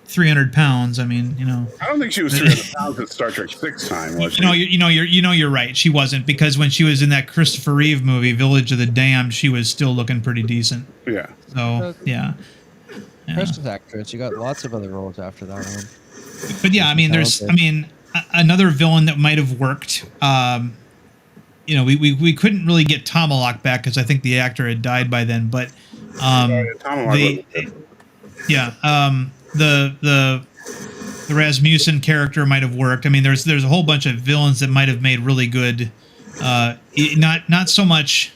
300 pounds, I mean, you know. I don't think she was 300 pounds at Star Trek VI time, was she? You're right. She wasn't, because when she was in that Christopher Reeve movie, Village of the Damned, she was still looking pretty decent. Yeah. So yeah. Precious actress. You got lots of other roles after that one. But yeah, I mean, another villain that might have worked. You know, we couldn't really get Tomalak back because I think the actor had died by then. But the Rasmussen character might have worked. I mean, there's a whole bunch of villains that might have made really good. Not so much.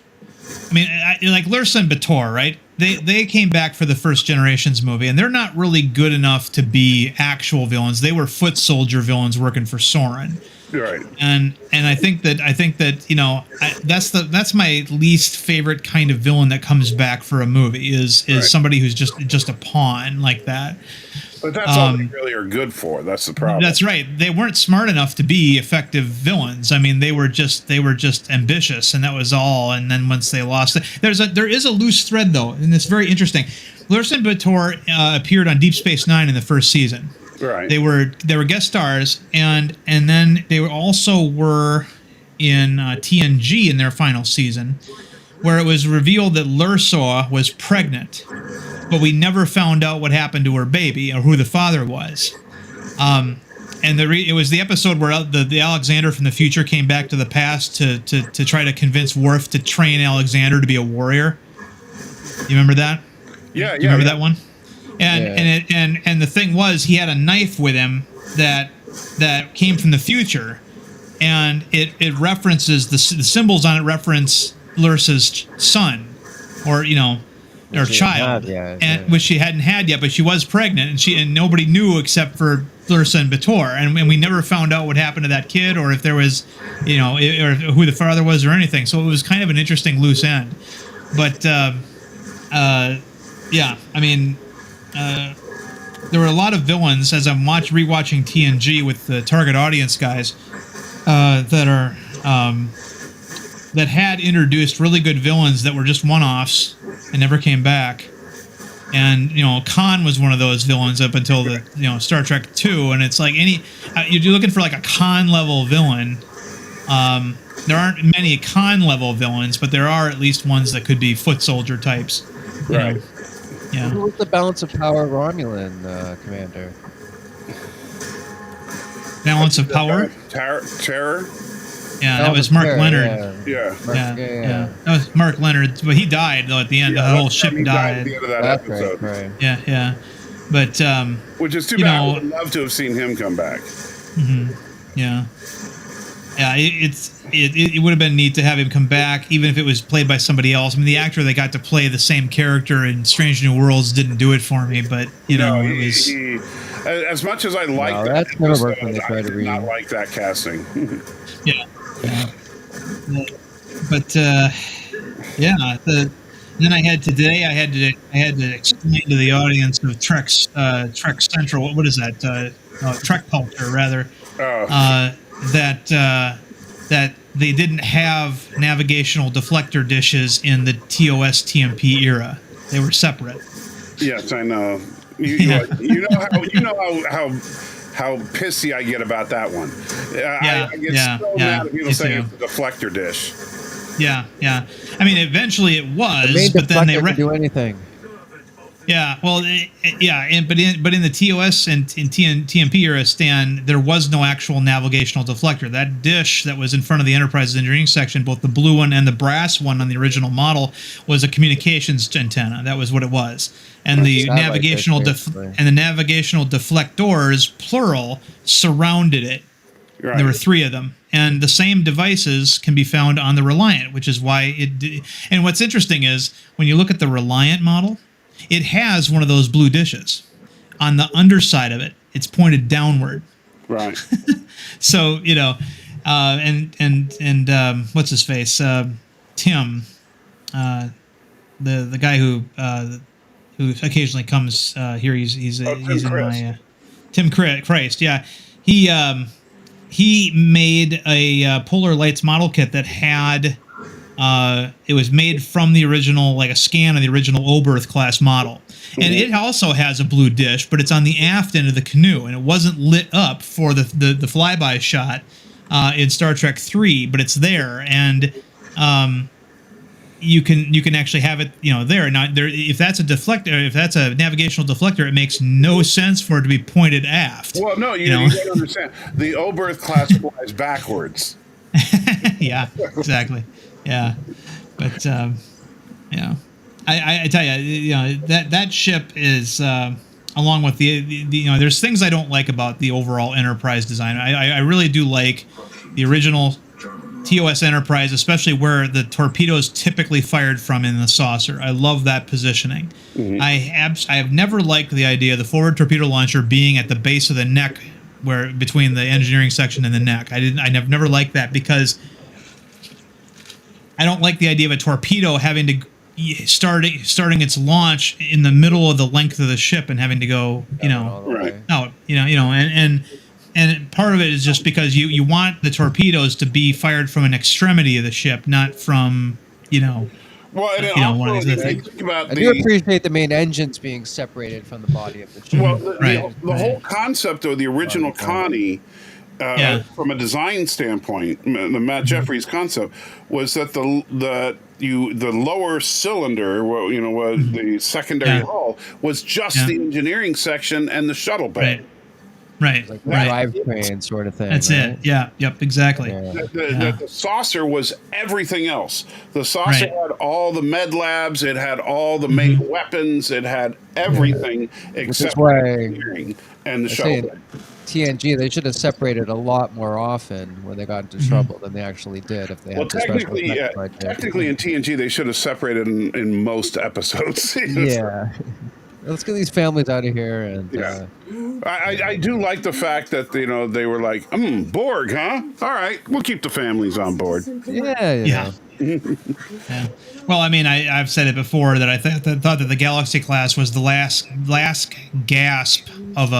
I mean, like Lursa and Bator, right? They came back for the First Generations movie, and they're not really good enough to be actual villains. They were foot soldier villains working for Soren. Right. And I think that you know, that's my least favorite kind of villain that comes back for a movie is somebody who's just a pawn like that. But that's all they really are good for. That's the problem. That's right. They weren't smart enough to be effective villains. I mean, they were just ambitious, and that was all. And then once they lost it, there is a loose thread though, and it's very interesting. Lursa and Bator appeared on Deep Space Nine in the first season. Right. They were guest stars, and then they also were in TNG in their final season, where it was revealed that Lursaw was pregnant, but we never found out what happened to her baby or who the father was. And it was the episode where the Alexander from the future came back to the past to try to convince Worf to train Alexander to be a warrior. You remember that? Yeah, you remember that one? And the thing was, he had a knife with him that came from the future, and it references the symbols on it reference Lursa's son, or or child, which she hadn't had yet, but she was pregnant, and nobody knew except for Lursa and Bator, and we never found out what happened to that kid, or if there was, or who the father was, or anything. So it was kind of an interesting loose end, but yeah, I mean. There were a lot of villains as I'm rewatching TNG with the target audience guys that had introduced really good villains that were just one-offs and never came back. And Khan was one of those villains up until the Star Trek 2, and it's like you're looking for like a Khan level villain. There aren't many Khan level villains, but there are at least ones that could be foot soldier types. Right. Yeah. What's the balance of power Romulan, Commander? Balance of power? Terror? Yeah, that was Mark Leonard. Yeah. Yeah. That was Mark Leonard. But he died, though, at the end. The whole ship died. At the end of that episode. Right. Yeah. But, which is too bad. I would love to have seen him come back. Mm-hmm. Yeah. Yeah, it would have been neat to have him come back, even if it was played by somebody else. I mean, the actor that got to play the same character in Strange New Worlds didn't do it for me, but it was. As much as I like that, that's never worked when they try to read. Not like that casting. Yeah. But then I had to explain to the audience of Trek Central. What is that? Trek culture, rather. That they didn't have navigational deflector dishes in the TOS TMP era. They were separate. Yes, I know. You know how pissy I get about that one. I get so mad at people saying it's a deflector dish. Yeah. I mean, eventually it was, the main but then they can do anything. Yeah, well, but in the TOS and in TMP era, Stan, there was no actual navigational deflector. That dish that was in front of the Enterprise's engineering section, both the blue one and the brass one on the original model, was a communications antenna. That was what it was. And the navigational deflectors, plural, surrounded it. Right. There were 3 of them, and the same devices can be found on the Reliant, which is why it. And what's interesting is when you look at the Reliant model. It has one of those blue dishes. On the underside of it, it's pointed downward. Right. So, and what's his face? Tim, the guy who occasionally comes here. He's in my Tim Christ. Yeah, he made a Polar Lights model kit that had. It was made from the original, like a scan of the original Oberth class model. And it also has a blue dish, but it's on the aft end of the canoe, and it wasn't lit up for the flyby shot in Star Trek 3, but it's there, and you can actually have it there. Now, if that's a deflector, if that's a navigational deflector, it makes no sense for it to be pointed aft. Well, no, you don't understand. The Oberth class flies backwards. Yeah, exactly. Yeah, but I tell you, that ship is along with the there's things I don't like about the overall Enterprise design. I really do like the original TOS Enterprise, especially where the torpedoes typically fired from in the saucer. I love that positioning. Mm-hmm. I have never liked the idea of the forward torpedo launcher being at the base of the neck, where between the engineering section and the neck. I've never liked that because. I don't like the idea of a torpedo having to starting its launch in the middle of the length of the ship and having to go, out, and part of it is just because you want the torpedoes to be fired from an extremity of the ship, not from, Well, and one of also, the if you things. think about I do appreciate the main engines being separated from the body of the ship. well, Right, the whole concept of the original Connie, Yeah. from a design standpoint, the Matt Jeffries concept was that the lower cylinder, was the secondary Yeah. hull, was just Yeah. the engineering section and the shuttle bay. Right. Like the Right. drivetrain sort of thing. That's right? it. Yeah. Yep. Exactly. Yeah. The saucer was everything else. The saucer Right. had all the med labs. It had all the main weapons. It had everything except why engineering and the I shuttle say bay. TNG, they should have separated a lot more often when they got into trouble than they actually did if they Well, had the special effects budget. technically in TNG, they should have separated in most episodes. Yeah. Let's get these families out of here. And Yeah. I do like the fact that they were like, Borg, huh? All right, we'll keep the families on board. Yeah. Yeah. Well, I mean, I've said it before that I thought that the Galaxy class was the last gasp of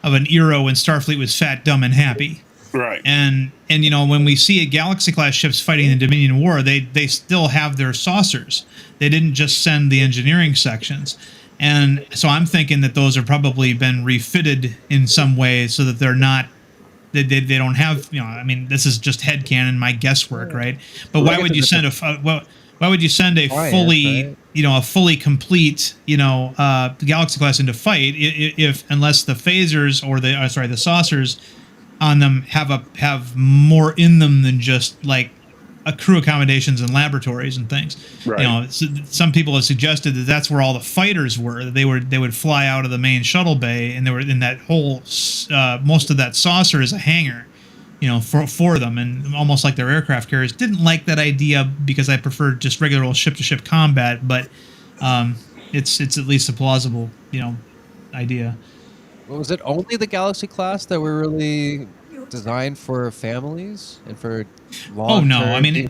an era when Starfleet was fat, dumb, and happy. Right. And when we see a Galaxy class ships fighting the Dominion War, they still have their saucers. They didn't just send the engineering sections. And so I'm thinking that those have probably been refitted in some way so that they're not. They don't have. I mean, this is just headcanon, my guesswork, right? But why would you send why would you send a fully a fully complete Galaxy class into fight if unless the phasers or the saucers on them have more in them than just like crew accommodations and laboratories and things. Right. Some people have suggested that that's where all the fighters were. They would fly out of the main shuttle bay, and they were in that whole. Most of that saucer is a hangar, for them, and almost like their aircraft carriers. Didn't like that idea because I preferred just regular old ship-to-ship combat, but it's at least a plausible idea. Well, was it only the Galaxy class that were really designed for families and for long? Oh no! I mean,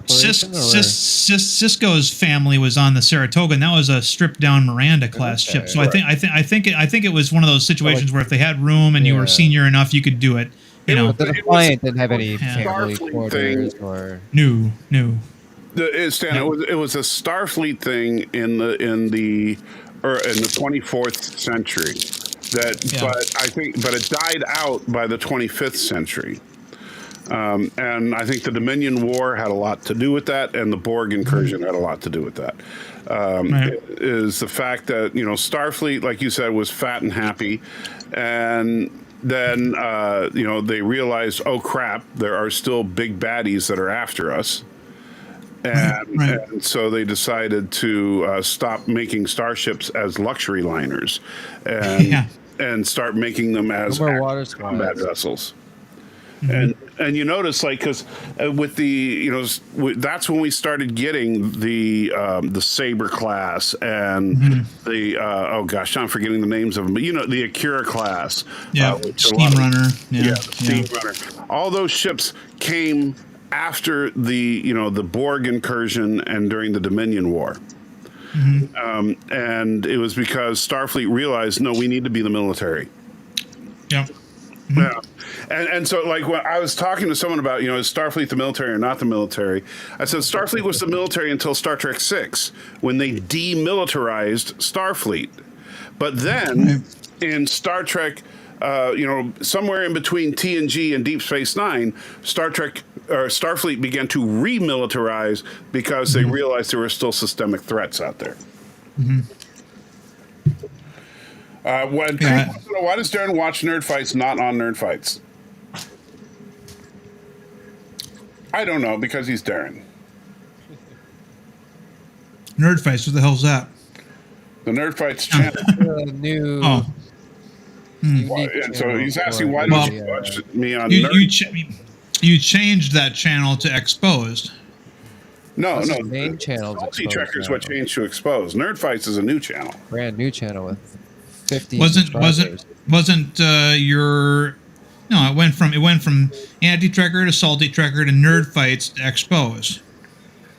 Cisco's family was on the Saratoga, and that was a stripped-down Miranda class ship. So right. I think it was one of those situations where if they had room and you were senior enough, you could do it. The Defiant didn't have any family Starfleet quarters thing. or No. It was a Starfleet thing in the 24th century. But it died out by the 25th century. And I think the Dominion War had a lot to do with that, and the Borg incursion had a lot to do with that. Is the fact that Starfleet, like you said, was fat and happy, and then they realized, oh crap, there are still big baddies that are after us. And so they decided to stop making starships as luxury liners, and start making them as combat vessels. And you notice, like, because with the that's when we started getting the Saber class and the oh gosh, I'm forgetting the names of them, but the Akira class, Steam Runner, the Steam Runner. All those ships came after the Borg incursion and during the Dominion War. And it was because Starfleet realized, no, we need to be the military. Yeah. Yeah. And so, like, when I was talking to someone about, is Starfleet the military or not the military? I said Starfleet was the military until Star Trek VI, when they demilitarized Starfleet. But then in Star Trek, somewhere in between TNG and Deep Space Nine, Starfleet began to remilitarize because they realized there were still systemic threats out there. Why does Darren watch Nerd Fights not on Nerd Fights? I don't know, because he's Darren. Nerd Fights, what the hell's that? The Nerd Fights channel. New. Oh. So he's asking, why don't you watch me on you changed that channel to Exposed. No. The main channel. Salty Trekker is what changed to Exposed. Nerd Fights is a new channel. Brand new channel with 50 wasn't your no, it went from Anti-Trekker to Salty Trekker to Nerd Fights to Exposed.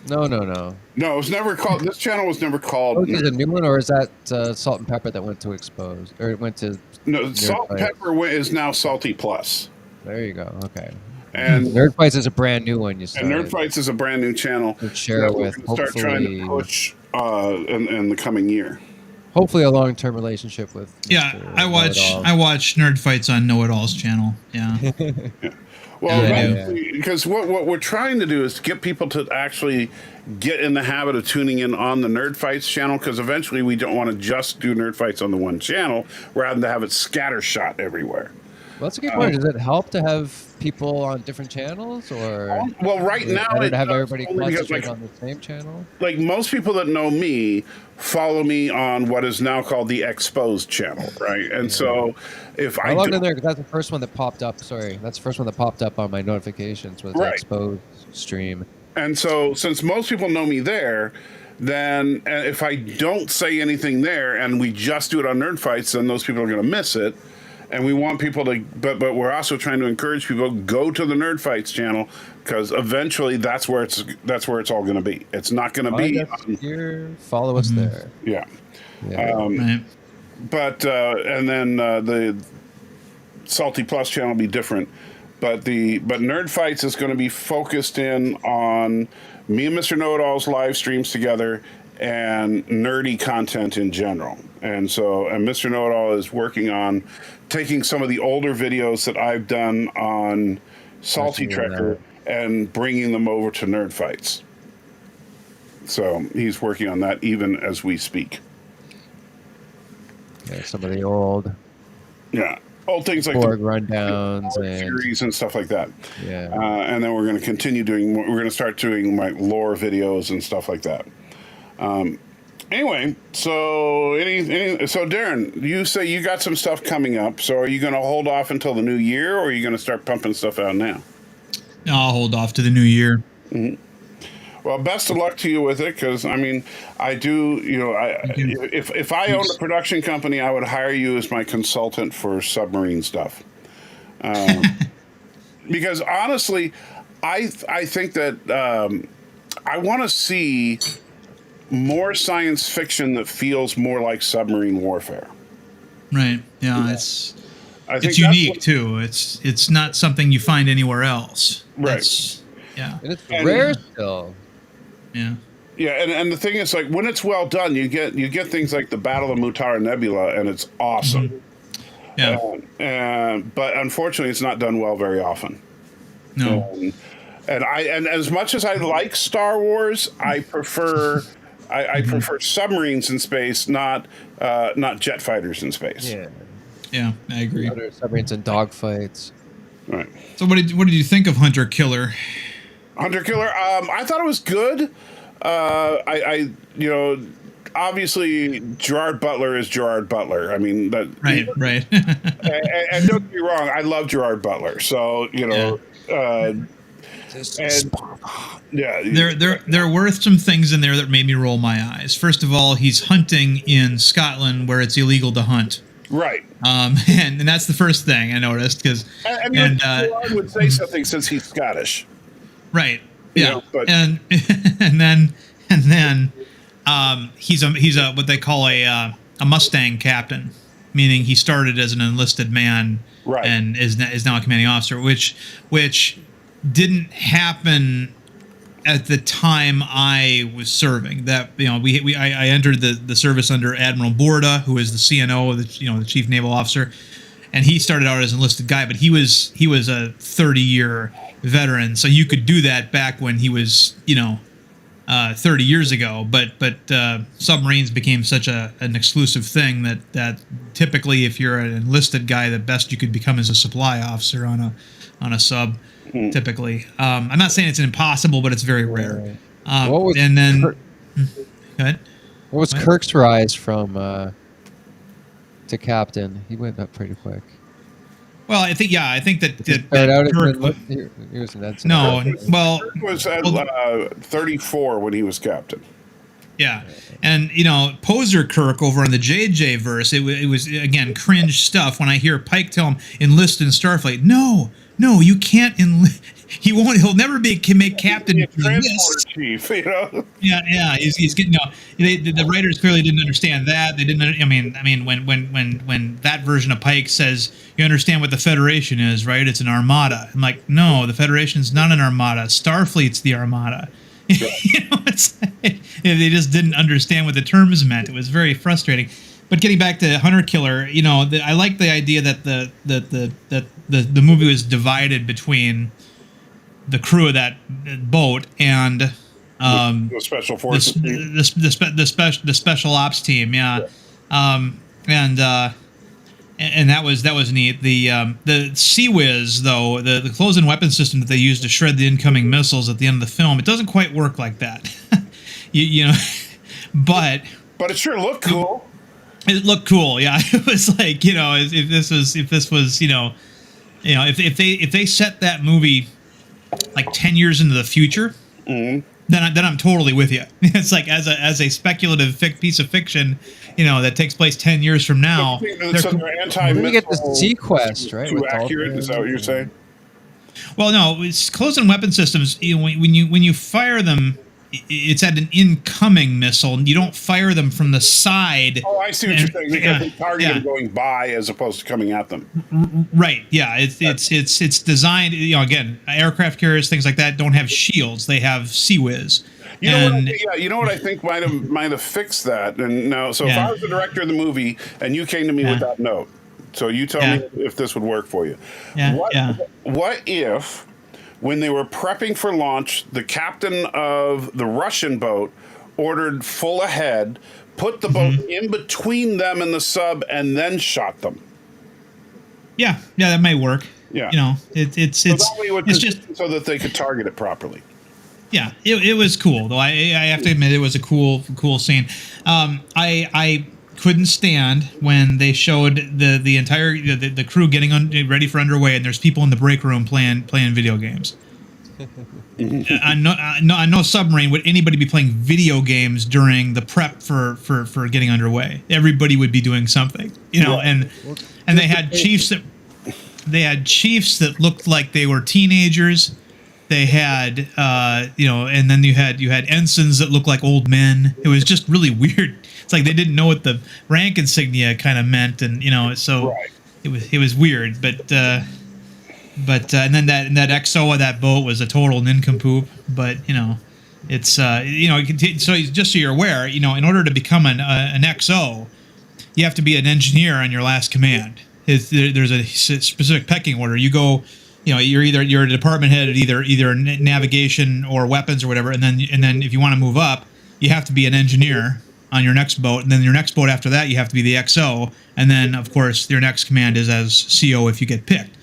No. No, it was never called. This channel was never called. Oh, is it a new one, or is that Salt and Pepper that went to Exposed, or it went to? No, Salt and Pepper is now Salty Plus. There you go. Okay. And Nerd Fights is a brand new one. You and started. Nerd Fights is a brand new channel To share that we're with, going to start trying to hopefully- push in the coming year. Hopefully, a long-term relationship with. Yeah, Mr. I watch Know-It-All. Nerd Fights on Know It All's channel. Yeah. Well, Yeah, I do. eventually, because what we're trying to do is to get people to actually get in the habit of tuning in on the Nerd Fights channel, because eventually we don't want to just do Nerd Fights on the one channel rather than have it scattershot everywhere. Well, that's a good point. Does it help to have people on different channels, or Well, right is it now better it to have does, everybody only because, concentrate on the same channel? like most people that know me follow me on what is now called the Exposed channel, right? And so if I I logged do, in there because that's the first one that popped up. Sorry, that's the first one that popped up on my notifications was Right. the Exposed stream. and so since most people know me there, then if I don't say anything there and we just do it on Nerd Fights, then those people are going to miss it. And we want people to, but we're also trying to encourage people to go to the Nerd Fights channel, because eventually that's where it's all going to be. It's not going to be, Find us here, follow us there. yeah. Yeah. Right. But and then the Salty Plus channel will be different. But Nerd Fights is going to be focused in on me and Mr. Know-It-All's live streams together and nerdy content in general. And Mr. Know-It-All is working on taking some of the older videos that I've done on Salty Actually, Trekker and bringing them over to Nerd Fights. So he's working on that even as we speak. Yeah, some of the old Yeah. Old things like Borg the rundowns and series and stuff like that. yeah. And then we're going to continue doing. We're going to start doing like lore videos and stuff like that. Anyway, so so Darren, you say you got some stuff coming up. So are you going to hold off until the new year, or are you going to start pumping stuff out now? I'll hold off to the new year. Well, best of luck to you with it, because I mean, I do. You know, if I owned a production company, I would hire you as my consultant for submarine stuff. Because honestly, I think that I want to see more science fiction that feels more like submarine warfare. Right. Yeah. It's I think it's that's unique what- too. It's not something you find anywhere else. Right. That's- yeah. And it's And- rare still. Yeah. Yeah, and the thing is, like, when it's well done, you get things like the Battle of Mutara Nebula, and it's awesome. Yeah. But unfortunately, it's not done well very often. No. And as much as I like Star Wars, I prefer I prefer submarines in space, not jet fighters in space. Yeah. Yeah. I agree. Other submarines and dogfights. Right. So what did you think of Hunter Killer? Hunter Killer. I thought it was good. I obviously Gerard Butler is Gerard Butler. I mean that. Right. Right. And don't get me wrong, I love Gerard Butler. So and yeah, There were some things in there that made me roll my eyes. First of all, he's hunting in Scotland where it's illegal to hunt. right. And that's the first thing I noticed because And Gerard would say something since he's Scottish. right, You yeah, know, but- and then he's a what they call a Mustang captain, meaning he started as an enlisted man, Right. and is now a commanding officer, which didn't happen at the time I was serving. That I entered the service under Admiral Borda, who is the CNO, the Chief Naval Officer, and he started out as an enlisted guy, but he was a 30-year veteran, so you could do that back when he was 30 years ago. But submarines became such an exclusive thing that typically, if you're an enlisted guy, the best you could become is a supply officer on a sub. Typically, I'm not saying it's impossible, but it's very rare. What was and then, Go ahead. What was Kirk's rise from to captain? He went up pretty quick. well, I think that Started out as Kirk, he was an ensign. no, well, Kirk was at 34 when he was captain. Yeah, and Poser Kirk over on the JJ verse, it was again cringe stuff when I hear Pike tell him enlist in Starfleet. No, you can't enlist. He'll never can make captain. Be a transporter chief, Yeah. He's getting. The writers clearly didn't understand that. They didn't. I mean, when that version of Pike says, "You understand what the Federation is, right? It's an armada." I'm like, no, the Federation's not an armada. Starfleet's the armada. It's like, they just didn't understand what the terms meant. It was very frustrating. But getting back to Hunter Killer, I like the idea that the movie was divided between the crew of that boat and the special forces, the special ops team, yeah. And that was neat. The Sea Whiz, though, the close-in weapon system that they used to shred the incoming missiles at the end of the film, it doesn't quite work like that. But it sure looked cool. It looked cool, yeah. It was like, if they set that movie like 10 years into the future, then I'm totally with you. It's like as a speculative piece of fiction, that takes place 10 years from now. They're anti-missile. You get the Sequest, right? Too accurate? Is that what you're saying? Well, no. It's close-in weapon systems. When you fire them, it's at an incoming missile. You don't fire them from the side. Oh, I see what you're saying. Because they target them going by as opposed to coming at them. Right. Yeah. It's designed. Again, aircraft carriers, things like that, don't have shields. They have Sea Whiz. You know what I think might have fixed that. And now, so if I was the director of the movie and you came to me with that note, so you tell me if this would work for you. What if, when they were prepping for launch, the captain of the Russian boat ordered full ahead, put the boat in between them and the sub, and then shot them? Yeah, that may work. Yeah, it's just so that they could target it properly. Yeah, it was cool though. I have to admit it was a cool scene. I couldn't stand when they showed the entire the crew ready for underway, and there's people in the break room playing video games. On no submarine would anybody be playing video games during the prep for getting underway. Everybody would be doing something, and they had chiefs that looked like they were teenagers. They had, and then you had ensigns that looked like old men. It was just really weird. It's like they didn't know what the rank insignia kind of meant, and so right. It was weird. But and then that XO of that boat was a total nincompoop. But it's so just so you're aware, in order to become an XO, you have to be an engineer on your last command. There's a specific pecking order. You go. You're a department head at either navigation or weapons or whatever, and then if you want to move up, you have to be an engineer on your next boat, and then your next boat after that you have to be the XO, and then of course your next command is as CO if you get picked.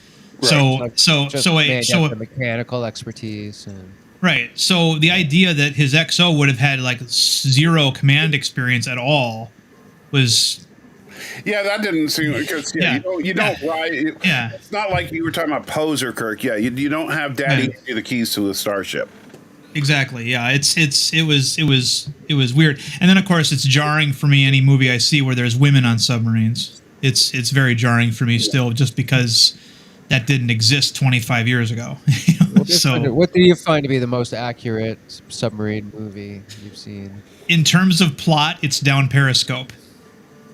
Right. So the mechanical expertise and right. So the idea that his XO would have had like zero command experience at all was. Yeah, that didn't seem because you don't right. It's not like you were talking about Poser Kirk. Yeah, you don't have Daddy give you the keys to the starship. Exactly. Yeah, it was weird, and then of course it's jarring for me any movie I see where there's women on submarines. It's very jarring for me still, just because that didn't exist 25 years ago. What do you find to be the most accurate submarine movie you've seen? In terms of plot, it's Down Periscope.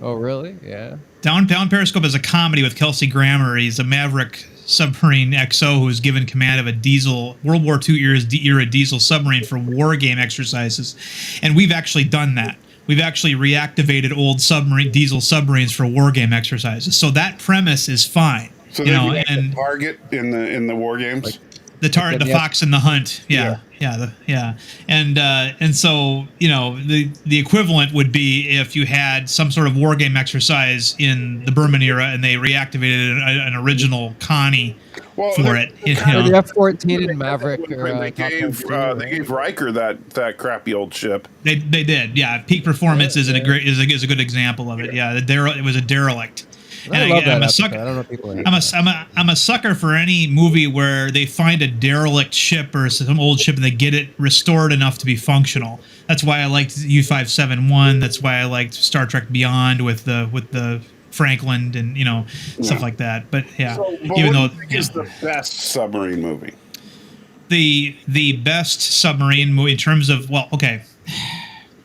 Oh, really? Yeah. Down Periscope is a comedy with Kelsey Grammer. He's a maverick submarine XO who's given command of a diesel World War II era diesel submarine for war game exercises, and we've actually done that. We've actually reactivated old diesel submarines for war game exercises. So that premise is fine. So and the target in the war games. Like, the fox and the hunt, and so the equivalent would be if you had some sort of war game exercise in the Berman era and they reactivated an original Connie for it. The F-14 and Maverick. They gave Riker that crappy old ship. They did, yeah. Peak Performance is a good example of it. Yeah, it was a derelict. I love that. I'm a sucker. I don't know people. I'm a sucker for any movie where they find a derelict ship or some old ship and they get it restored enough to be functional. That's why I liked U-571. That's why I liked Star Trek Beyond with the Franklin and stuff like that. But yeah, So, but even what though do you think is the best submarine movie? the best submarine movie in terms of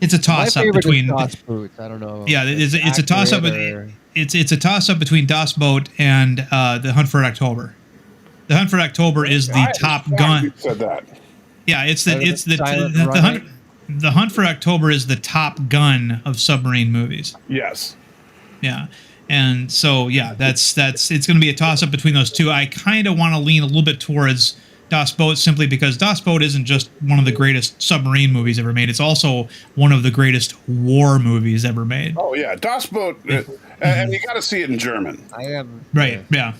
it's a toss up between DOS Boot. I don't know. Yeah, it's a toss up. It's a toss up between Das Boat and The Hunt for Red October. The Hunt for Red October is the Top Gun. You said that. Yeah, the Hunt for October is the Top Gun of submarine movies. Yes. Yeah. And so that's it's going to be a toss up between those two. I kind of want to lean a little bit towards Das Boat simply because Das Boat isn't just one of the greatest submarine movies ever made. It's also one of the greatest war movies ever made. Oh yeah, Das Boat, and you got to see it in German. I am Right. Yeah.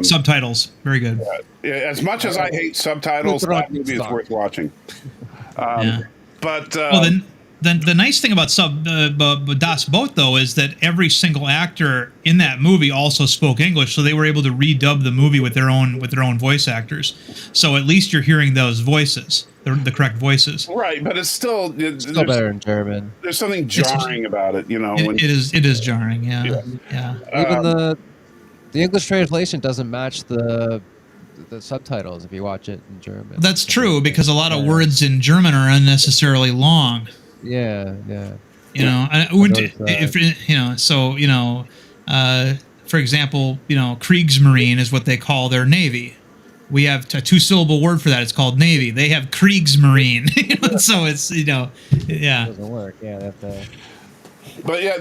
Subtitles, very good. As much as I hate subtitles, that movie is worth watching. But well, then the nice thing about Das Boat though is that every single actor in that movie also spoke English, so they were able to redub the movie with their own voice actors. So at least you're hearing those voices, the correct voices. Right, but it's still better in German. There's something jarring about it, It is jarring. Yeah. Even the English translation doesn't match the subtitles if you watch it in German. That's true because a lot of words in German are unnecessarily long. Yeah. For example, Kriegsmarine is what they call their navy. We have a two-syllable word for that. It's called navy. They have Kriegsmarine. So it's yeah. It doesn't work. Yeah, But yeah,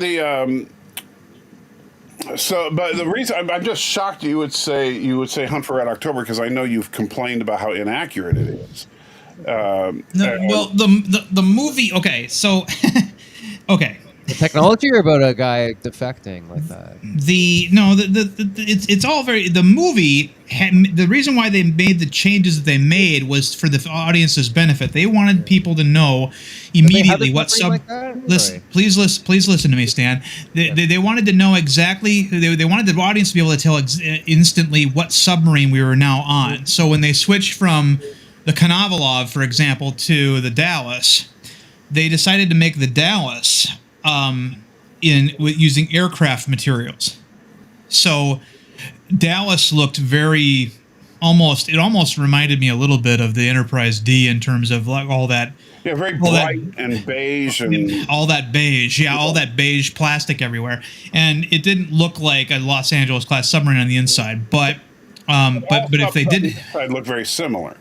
but the reason I'm just shocked you would say Hunt for Red October because I know you've complained about how inaccurate it is. The movie. Okay, so okay. The technology or about a guy defecting like that? It's all very. The movie. The reason why they made the changes that they made was for the audience's benefit. They wanted people to know immediately what sub. Please listen to me, Stan. They wanted to know exactly. They wanted the audience to be able to tell instantly what submarine we were now on. So when they switched from the Konovalov, for example, to the Dallas, they decided to make the Dallas using aircraft materials. So Dallas looked it almost reminded me a little bit of the Enterprise D in terms of like all that. Yeah, very bright and beige and all that beige. Yeah, all that beige plastic everywhere, and it didn't look like a Los Angeles class submarine on the inside. But if they did, it looked very similar.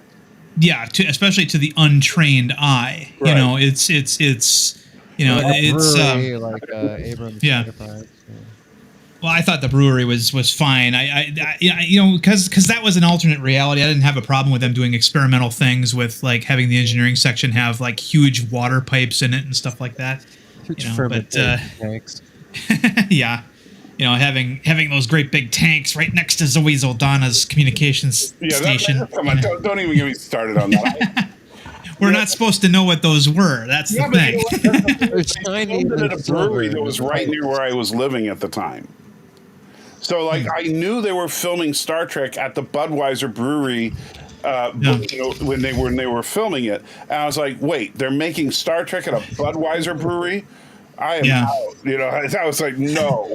Yeah, especially to the untrained eye. Right. It's like Abrams Enterprise. Well, I thought the brewery was fine. Because that was an alternate reality. I didn't have a problem with them doing experimental things with like having the engineering section have like huge water pipes in it and stuff like that. Tanks. Yeah. Having those great big tanks right next to Zoe Zoldana's communications station. Come on, don't even get me started on that. We're not supposed to know what those were. That's the thing. I filmed it at a brewery that was right near where I was living at the time. So, I knew they were filming Star Trek at the Budweiser brewery when they were filming it. And I was like, wait, they're making Star Trek at a Budweiser brewery? I am out. I was like, no.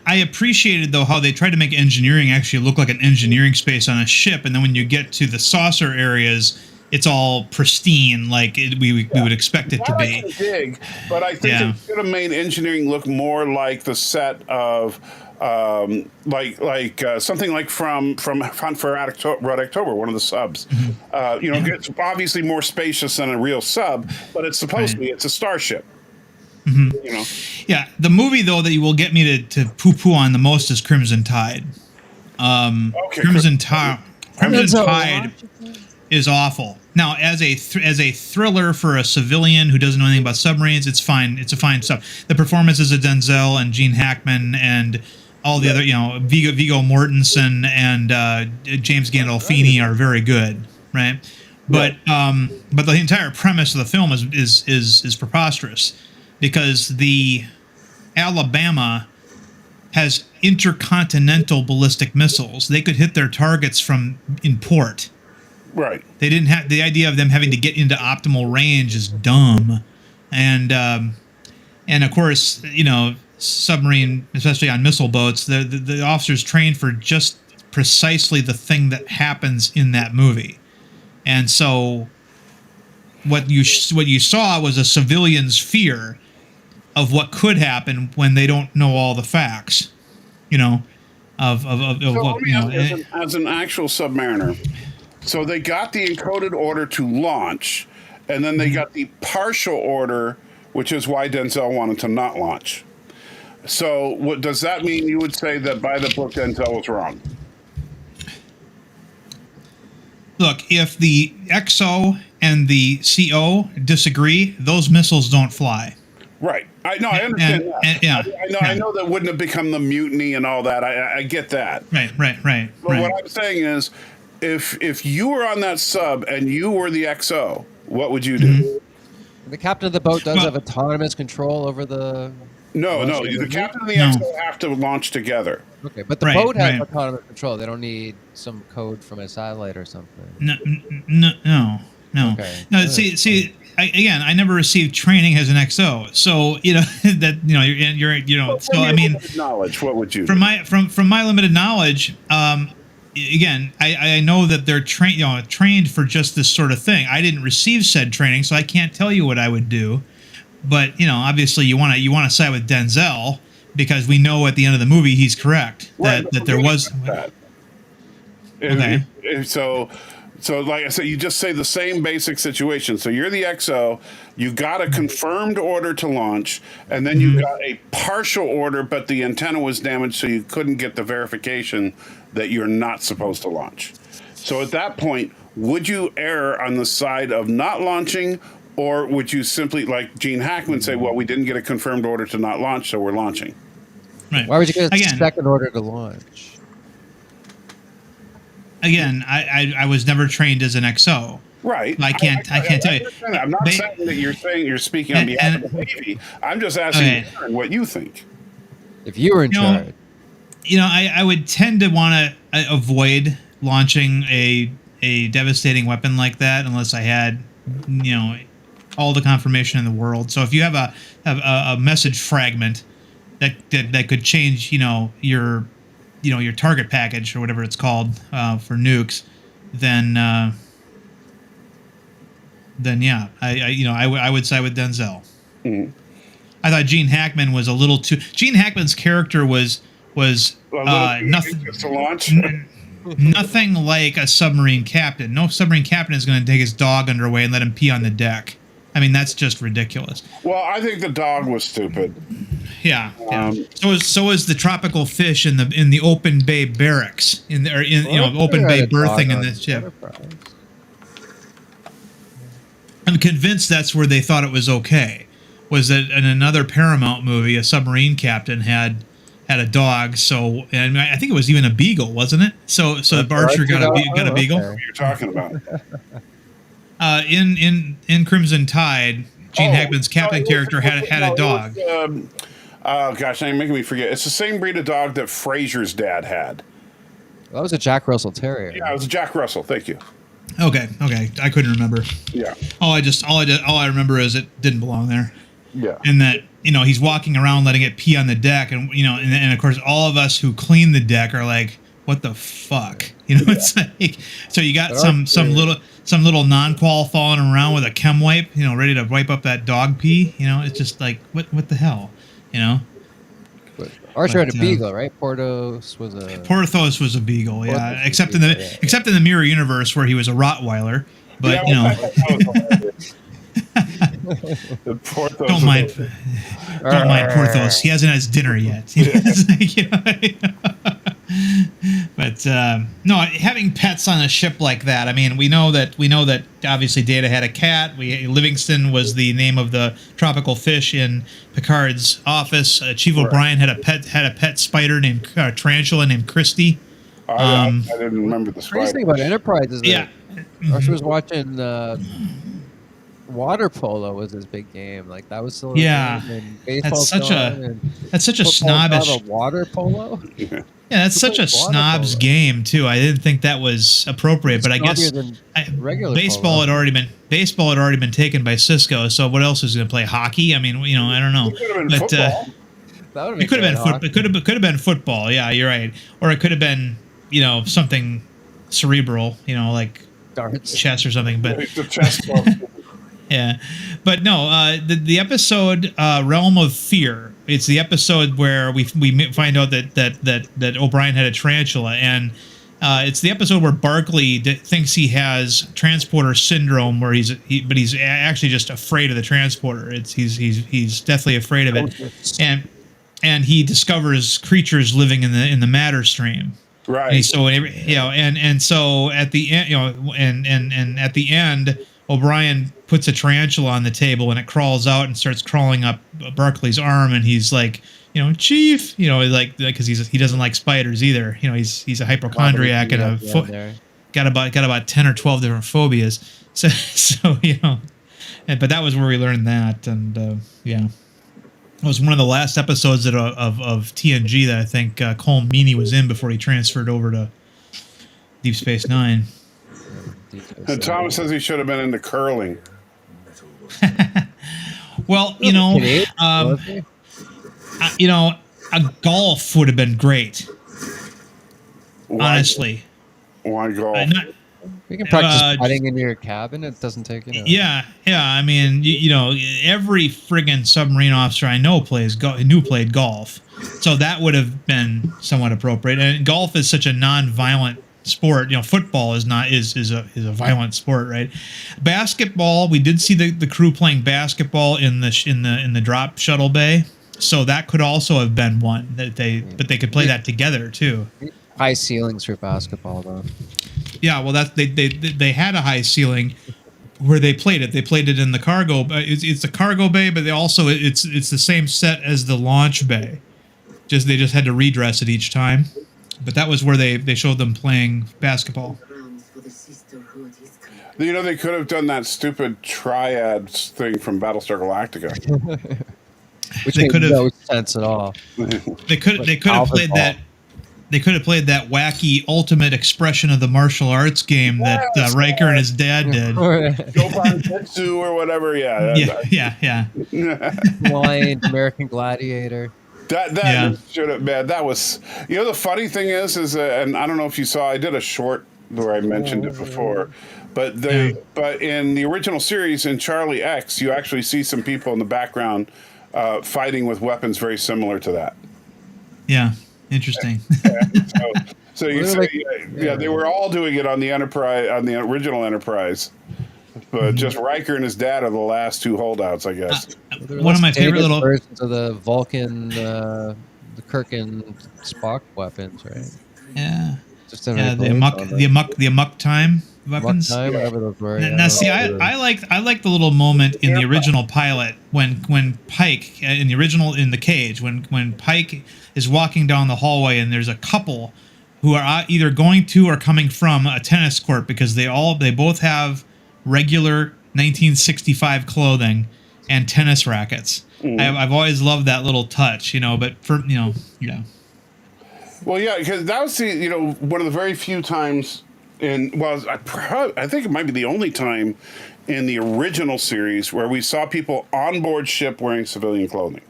I appreciated though how they tried to make engineering actually look like an engineering space on a ship, and then when you get to the saucer areas, it's all pristine, like we would expect it to be. Big, but I think it should have made engineering look more like the set of something like from Hunt for Red October, one of the subs. Mm-hmm. It's obviously more spacious than a real sub, but it's supposed to be. It's a starship. Mm-hmm. Yeah, the movie though that you will get me to poo-poo on the most is Crimson Tide. Crimson Tide is awful. Now, as a thriller for a civilian who doesn't know anything about submarines, it's fine. It's a fine sub. The performances of Denzel and Gene Hackman and all the other, Viggo Mortensen and James Gandolfini are very good, right? But the entire premise of the film is preposterous because the Alabama has intercontinental ballistic missiles. They could hit their targets in port. Right. They didn't have the idea of them having to get into optimal range is dumb, and of course, submarine, especially on missile boats, the officers trained for just precisely the thing that happens in that movie, and so what you saw was a civilian's fear of what could happen when they don't know all the facts, of So what let me ask, as an actual submariner, so they got the encoded order to launch, and then they got the partial order, which is why Denzel wanted to not launch. So what does that mean? You would say that by the book, Denzel was wrong. Look, if the XO and the CO disagree, those missiles don't fly. Right. I understand that. I Yeah. know that wouldn't have become the mutiny and all that. I get that. Right. But what I'm saying is, if you were on that sub and you were the XO, what would you do? Mm-hmm. The captain of the boat does have autonomous control over the. No. The captain and the XO have to launch together. Okay, but the boat has autonomous control. They don't need some code from a satellite or something. No. Okay. No. See. I never received training as an XO, so that you're. So I mean, knowledge. What would you do? From my limited knowledge, again, I know that they're trained for just this sort of thing. I didn't receive said training, so I can't tell you what I would do. But obviously, you want to side with Denzel because we know at the end of the movie he's correct that there was. That. Okay. So like I said, you just say the same basic situation. So you're the XO, you got a confirmed order to launch, and then you got a partial order, but the antenna was damaged, so you couldn't get the verification that you're not supposed to launch. So at that point, would you err on the side of not launching, or would you simply, like Gene Hackman, say, well, we didn't get a confirmed order to not launch, so we're launching? Right. Why would you get a second order to launch? Again, I was never trained as an XO. Right. I can't tell you. I'm not saying that you're speaking on behalf of the Navy. I'm just asking what you think. If you were in charge. I would tend to want to avoid launching a devastating weapon like that unless I had, all the confirmation in the world. So if you have a message fragment that could change, your target package or whatever it's called for nukes, then yeah, I would side with Denzel. Mm-hmm. I thought Gene Hackman was a little too. Gene Hackman's character was nothing to launch. Nothing like a submarine captain. No submarine captain is going to take his dog underway and let him pee on the deck. I mean, that's just ridiculous. Well, I think the dog was stupid. Yeah. So is the tropical fish in the open bay barracks open bay berthing in the ship. I'm convinced that's where they thought it was okay. Was that in another Paramount movie, a submarine captain had a dog? So, and I think it was even a beagle, wasn't it? So Archer got a beagle. What are you talking about? In Crimson Tide, Gene Hackman's captain character had a dog. Oh gosh, now you're making me forget. It's the same breed of dog that Fraser's dad had. That was a Jack Russell Terrier. Yeah, it was a Jack Russell. Thank you. Okay, I couldn't remember. Yeah. All I remember is it didn't belong there. Yeah. And that he's walking around letting it pee on the deck, and and of course all of us who clean the deck are like, what the fuck? It's like, so you got some little non-qual falling around with a chem wipe, ready to wipe up that dog pee. It's just like, what the hell, But Archer had a beagle, right? Porthos was a beagle, yeah. Except in the mirror universe where he was a Rottweiler, but don't mind Porthos. He hasn't had his dinner yet. But no, having pets on a ship like that. I mean, we know that obviously Data had a cat. Livingston was the name of the tropical fish in Picard's office. Chief O'Brien had a pet spider named Tarantula named Christy. I didn't remember the spider. Crazy thing about Enterprise is that Archer was watching water polo was his big game. Like that was still a Yeah. game, and baseball's That's such gone, a and that's such a football's snobbish. not a water polo. Yeah, that's Who such a plays water snob's polo? game too. I didn't think that was appropriate, but I guess Snobbier than regular baseball polo. had already been taken by Cisco. So what else is going to play hockey? I mean, I don't know. It could have been But football. That would it could have been football. It could have been football. Yeah, you're right. Or it could have been something cerebral. Like darts. chess or something. But Like the chess club. yeah, but no. The episode "Realm of Fear." It's the episode where we find out that O'Brien had a tarantula, and it's the episode where Barkley thinks he has transporter syndrome, where but he's actually just afraid of the transporter. He's deathly afraid of it, and he discovers creatures living in the matter stream. Right. And so and so at the end, and at the end, O'Brien puts a tarantula on the table, and it crawls out and starts crawling up Barkley's arm, and he's like, Chief, like because he doesn't like spiders either. He's a hypochondriac and got about 10 or 12 different phobias. So but that was where we learned that, and yeah. It was one of the last episodes of TNG that I think Cole Meany was in before he transferred over to Deep Space Nine. And Thomas says he should have been into curling. Well, a golf would have been great. Honestly, why golf? You can practice putting in your cabin. It doesn't take Yeah. I mean, every friggin' submarine officer I know played golf, so that would have been somewhat appropriate. And golf is such a non-violent sport. Football is a violent sport, right? Basketball, we did see the crew playing basketball in the drop shuttle bay, so that could also have been one but they could play that together too. High ceilings for basketball, though. Yeah, well, they had a high ceiling where they played it. They played it in the cargo. It's the cargo bay, but it's the same set as the launch bay. They just had to redress it each time. But that was where they showed them playing basketball. They could have done that stupid triads thing from Battlestar Galactica. Which made no sense at all. They could have played that. They could have played that wacky ultimate expression of the martial arts game that Riker and his dad did. Gopar Tetsu or whatever, Yeah. Blind American Gladiator. That should have been. That was. The funny thing is, and I don't know if you saw, I did a short where I mentioned it before, but in the original series in Charlie X, you actually see some people in the background fighting with weapons very similar to that. Yeah. Interesting. So you say, they were all doing it on the Enterprise, on the original Enterprise, but just Riker and his dad are the last two holdouts, I guess. One of my favorite little versions of the Vulcan, the Kirk and Spock weapons, right? Yeah. Just the amok time weapons. Whatever those were. Now, see, I like the little moment in the original pilot when Pike in the cage when Pike is walking down the hallway and there's a couple who are either going to or coming from a tennis court because they both have regular 1965 clothing and tennis rackets. I've always loved that little touch, but for yeah. Well, yeah, because that was one of the very few times I think it might be the only time in the original series where we saw people on board ship wearing civilian clothing.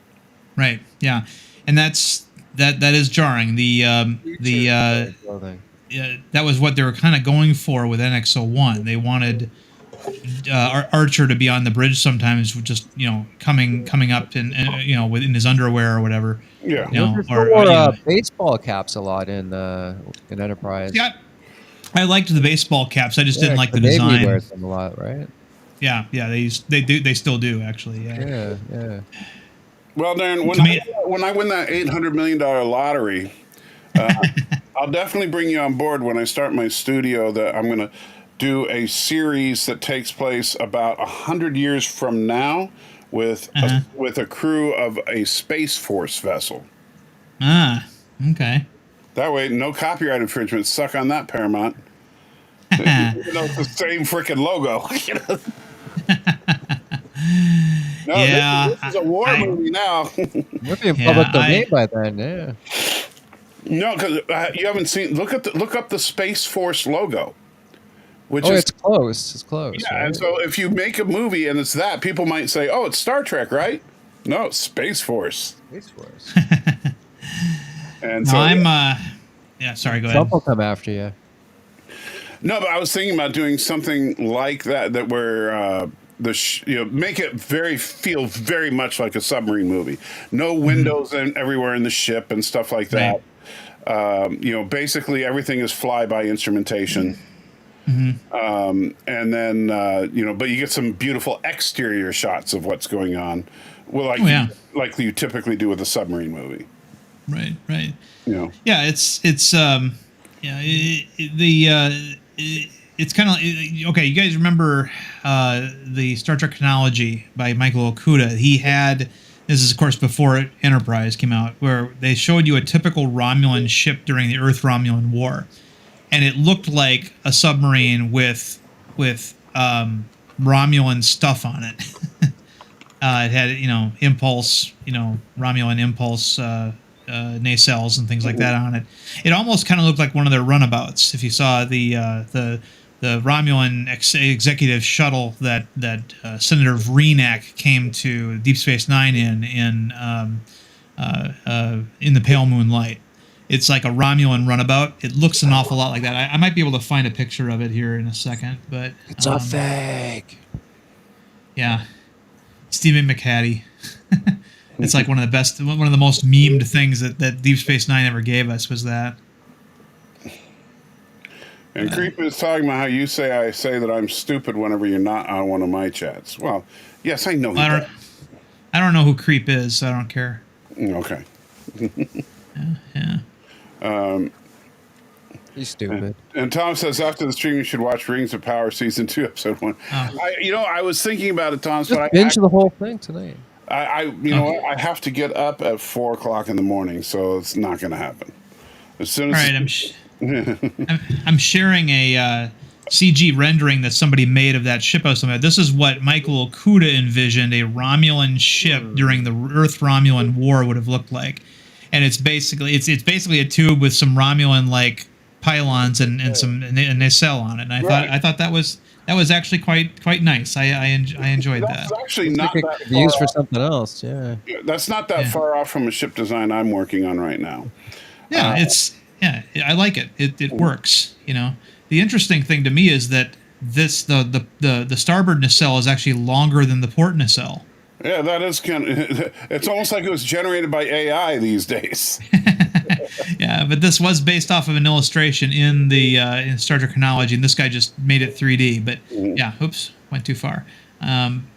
Right. Yeah, and that is jarring. That was what they were kind of going for with NX-01. They wanted Archer to be on the bridge sometimes, just coming up and within his underwear or whatever. Yeah. Baseball caps a lot in Enterprise. Yeah, I liked the baseball caps. I just didn't like the Navy design. wears them a lot, right? Yeah. They still do actually. Yeah. Well, Darren, when I win that $800 million lottery, I'll definitely bring you on board when I start my studio. That I'm going to do a series that takes place about 100 years from now with a crew of a Space Force vessel. Okay. That way, no copyright infringement. Suck on that, Paramount. It's the same freaking logo. No, Yeah, this is a war movie now. We're being Yeah, public domain by then, yeah. No, because you haven't seen. Look up the Space Force logo, which Oh, is it's close. It's close. yeah. Right? And so if you make a movie and it's that, people might say, "Oh, it's Star Trek, right?" No, it's Space Force. Space Force. And no, so I'm. Yeah, sorry. Go ahead. Trump will come after you. no, but I was thinking about doing something like that. That where make it feel very much like a submarine movie. No windows everywhere in the ship and stuff like that. Right. Basically everything is flyby instrumentation. And then but you get some beautiful exterior shots of what's going on. Well, like you typically do with a submarine movie. Right. Yeah, it's it's kind of okay. You guys remember the Star Trek Chronology by Michael Okuda? He had this is of course before Enterprise came out, where they showed you a typical Romulan ship during the Earth Romulan War, and it looked like a submarine with Romulan stuff on it. It had impulse, Romulan impulse. Nacelles and things like that on it. It almost kind of looked like one of their runabouts. If you saw the Romulan executive shuttle that Senator Vreenak came to Deep Space Nine in the pale moonlight, it's like a Romulan runabout. It looks an awful lot like that. I might be able to find a picture of it here in a second, but it's a fake. Yeah, Stephen McHattie. It's like one of the most memed things that Deep Space Nine ever gave us was that. And Creep is talking about how you say I say that I'm stupid whenever you're not on one of my chats. Well, yes, I know. I don't know who Creep is, so I don't care. Okay. Yeah. He's stupid. And Tom says after the stream you should watch Rings of Power season 2 episode 1. Oh. I was thinking about it, Tom. Just binge the whole thing tonight. What? I have to get up at 4 o'clock in the morning, so it's not going to happen. As soon as I'm sharing a CG rendering that somebody made of that ship. This is what Michael Okuda envisioned a Romulan ship during the Earth Romulan War would have looked like, and it's basically a tube with some Romulan like pylons and some nacelle on it. And I thought that was actually quite nice. I enjoyed that. That's actually not that far used for something else. Yeah, that's not that far off from a ship design I'm working on right now. Yeah, I like it. It works. The interesting thing to me is that the starboard nacelle is actually longer than the port nacelle. Yeah, that is kind of. It's almost like it was generated by AI these days. Yeah, but this was based off of an illustration in the in Star Trek Chronology, and this guy just made it 3D. But yeah, oops, went too far.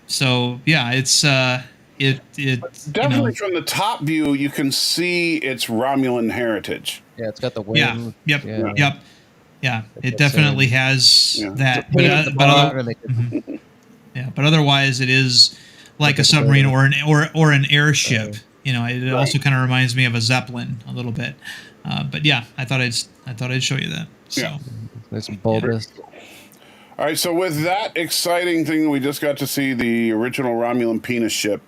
So yeah, it's definitely from the top view you can see its Romulan heritage. Yeah, it's got the wing. Yeah. It definitely has that. But otherwise, it is like a submarine or an airship. It also kind of reminds me of a Zeppelin a little bit. But yeah, I thought I'd show you that. So. Yeah. There's some bulbous. All right, so with that exciting thing, we just got to see the original Romulan penis ship.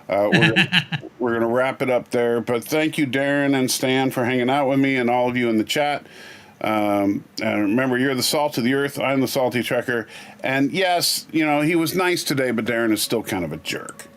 We're gonna wrap it up there. But thank you, Darren and Stan, for hanging out with me, and all of you in the chat. And remember, you're the salt of the earth. I'm the salty trekker. And yes, he was nice today, but Darren is still kind of a jerk.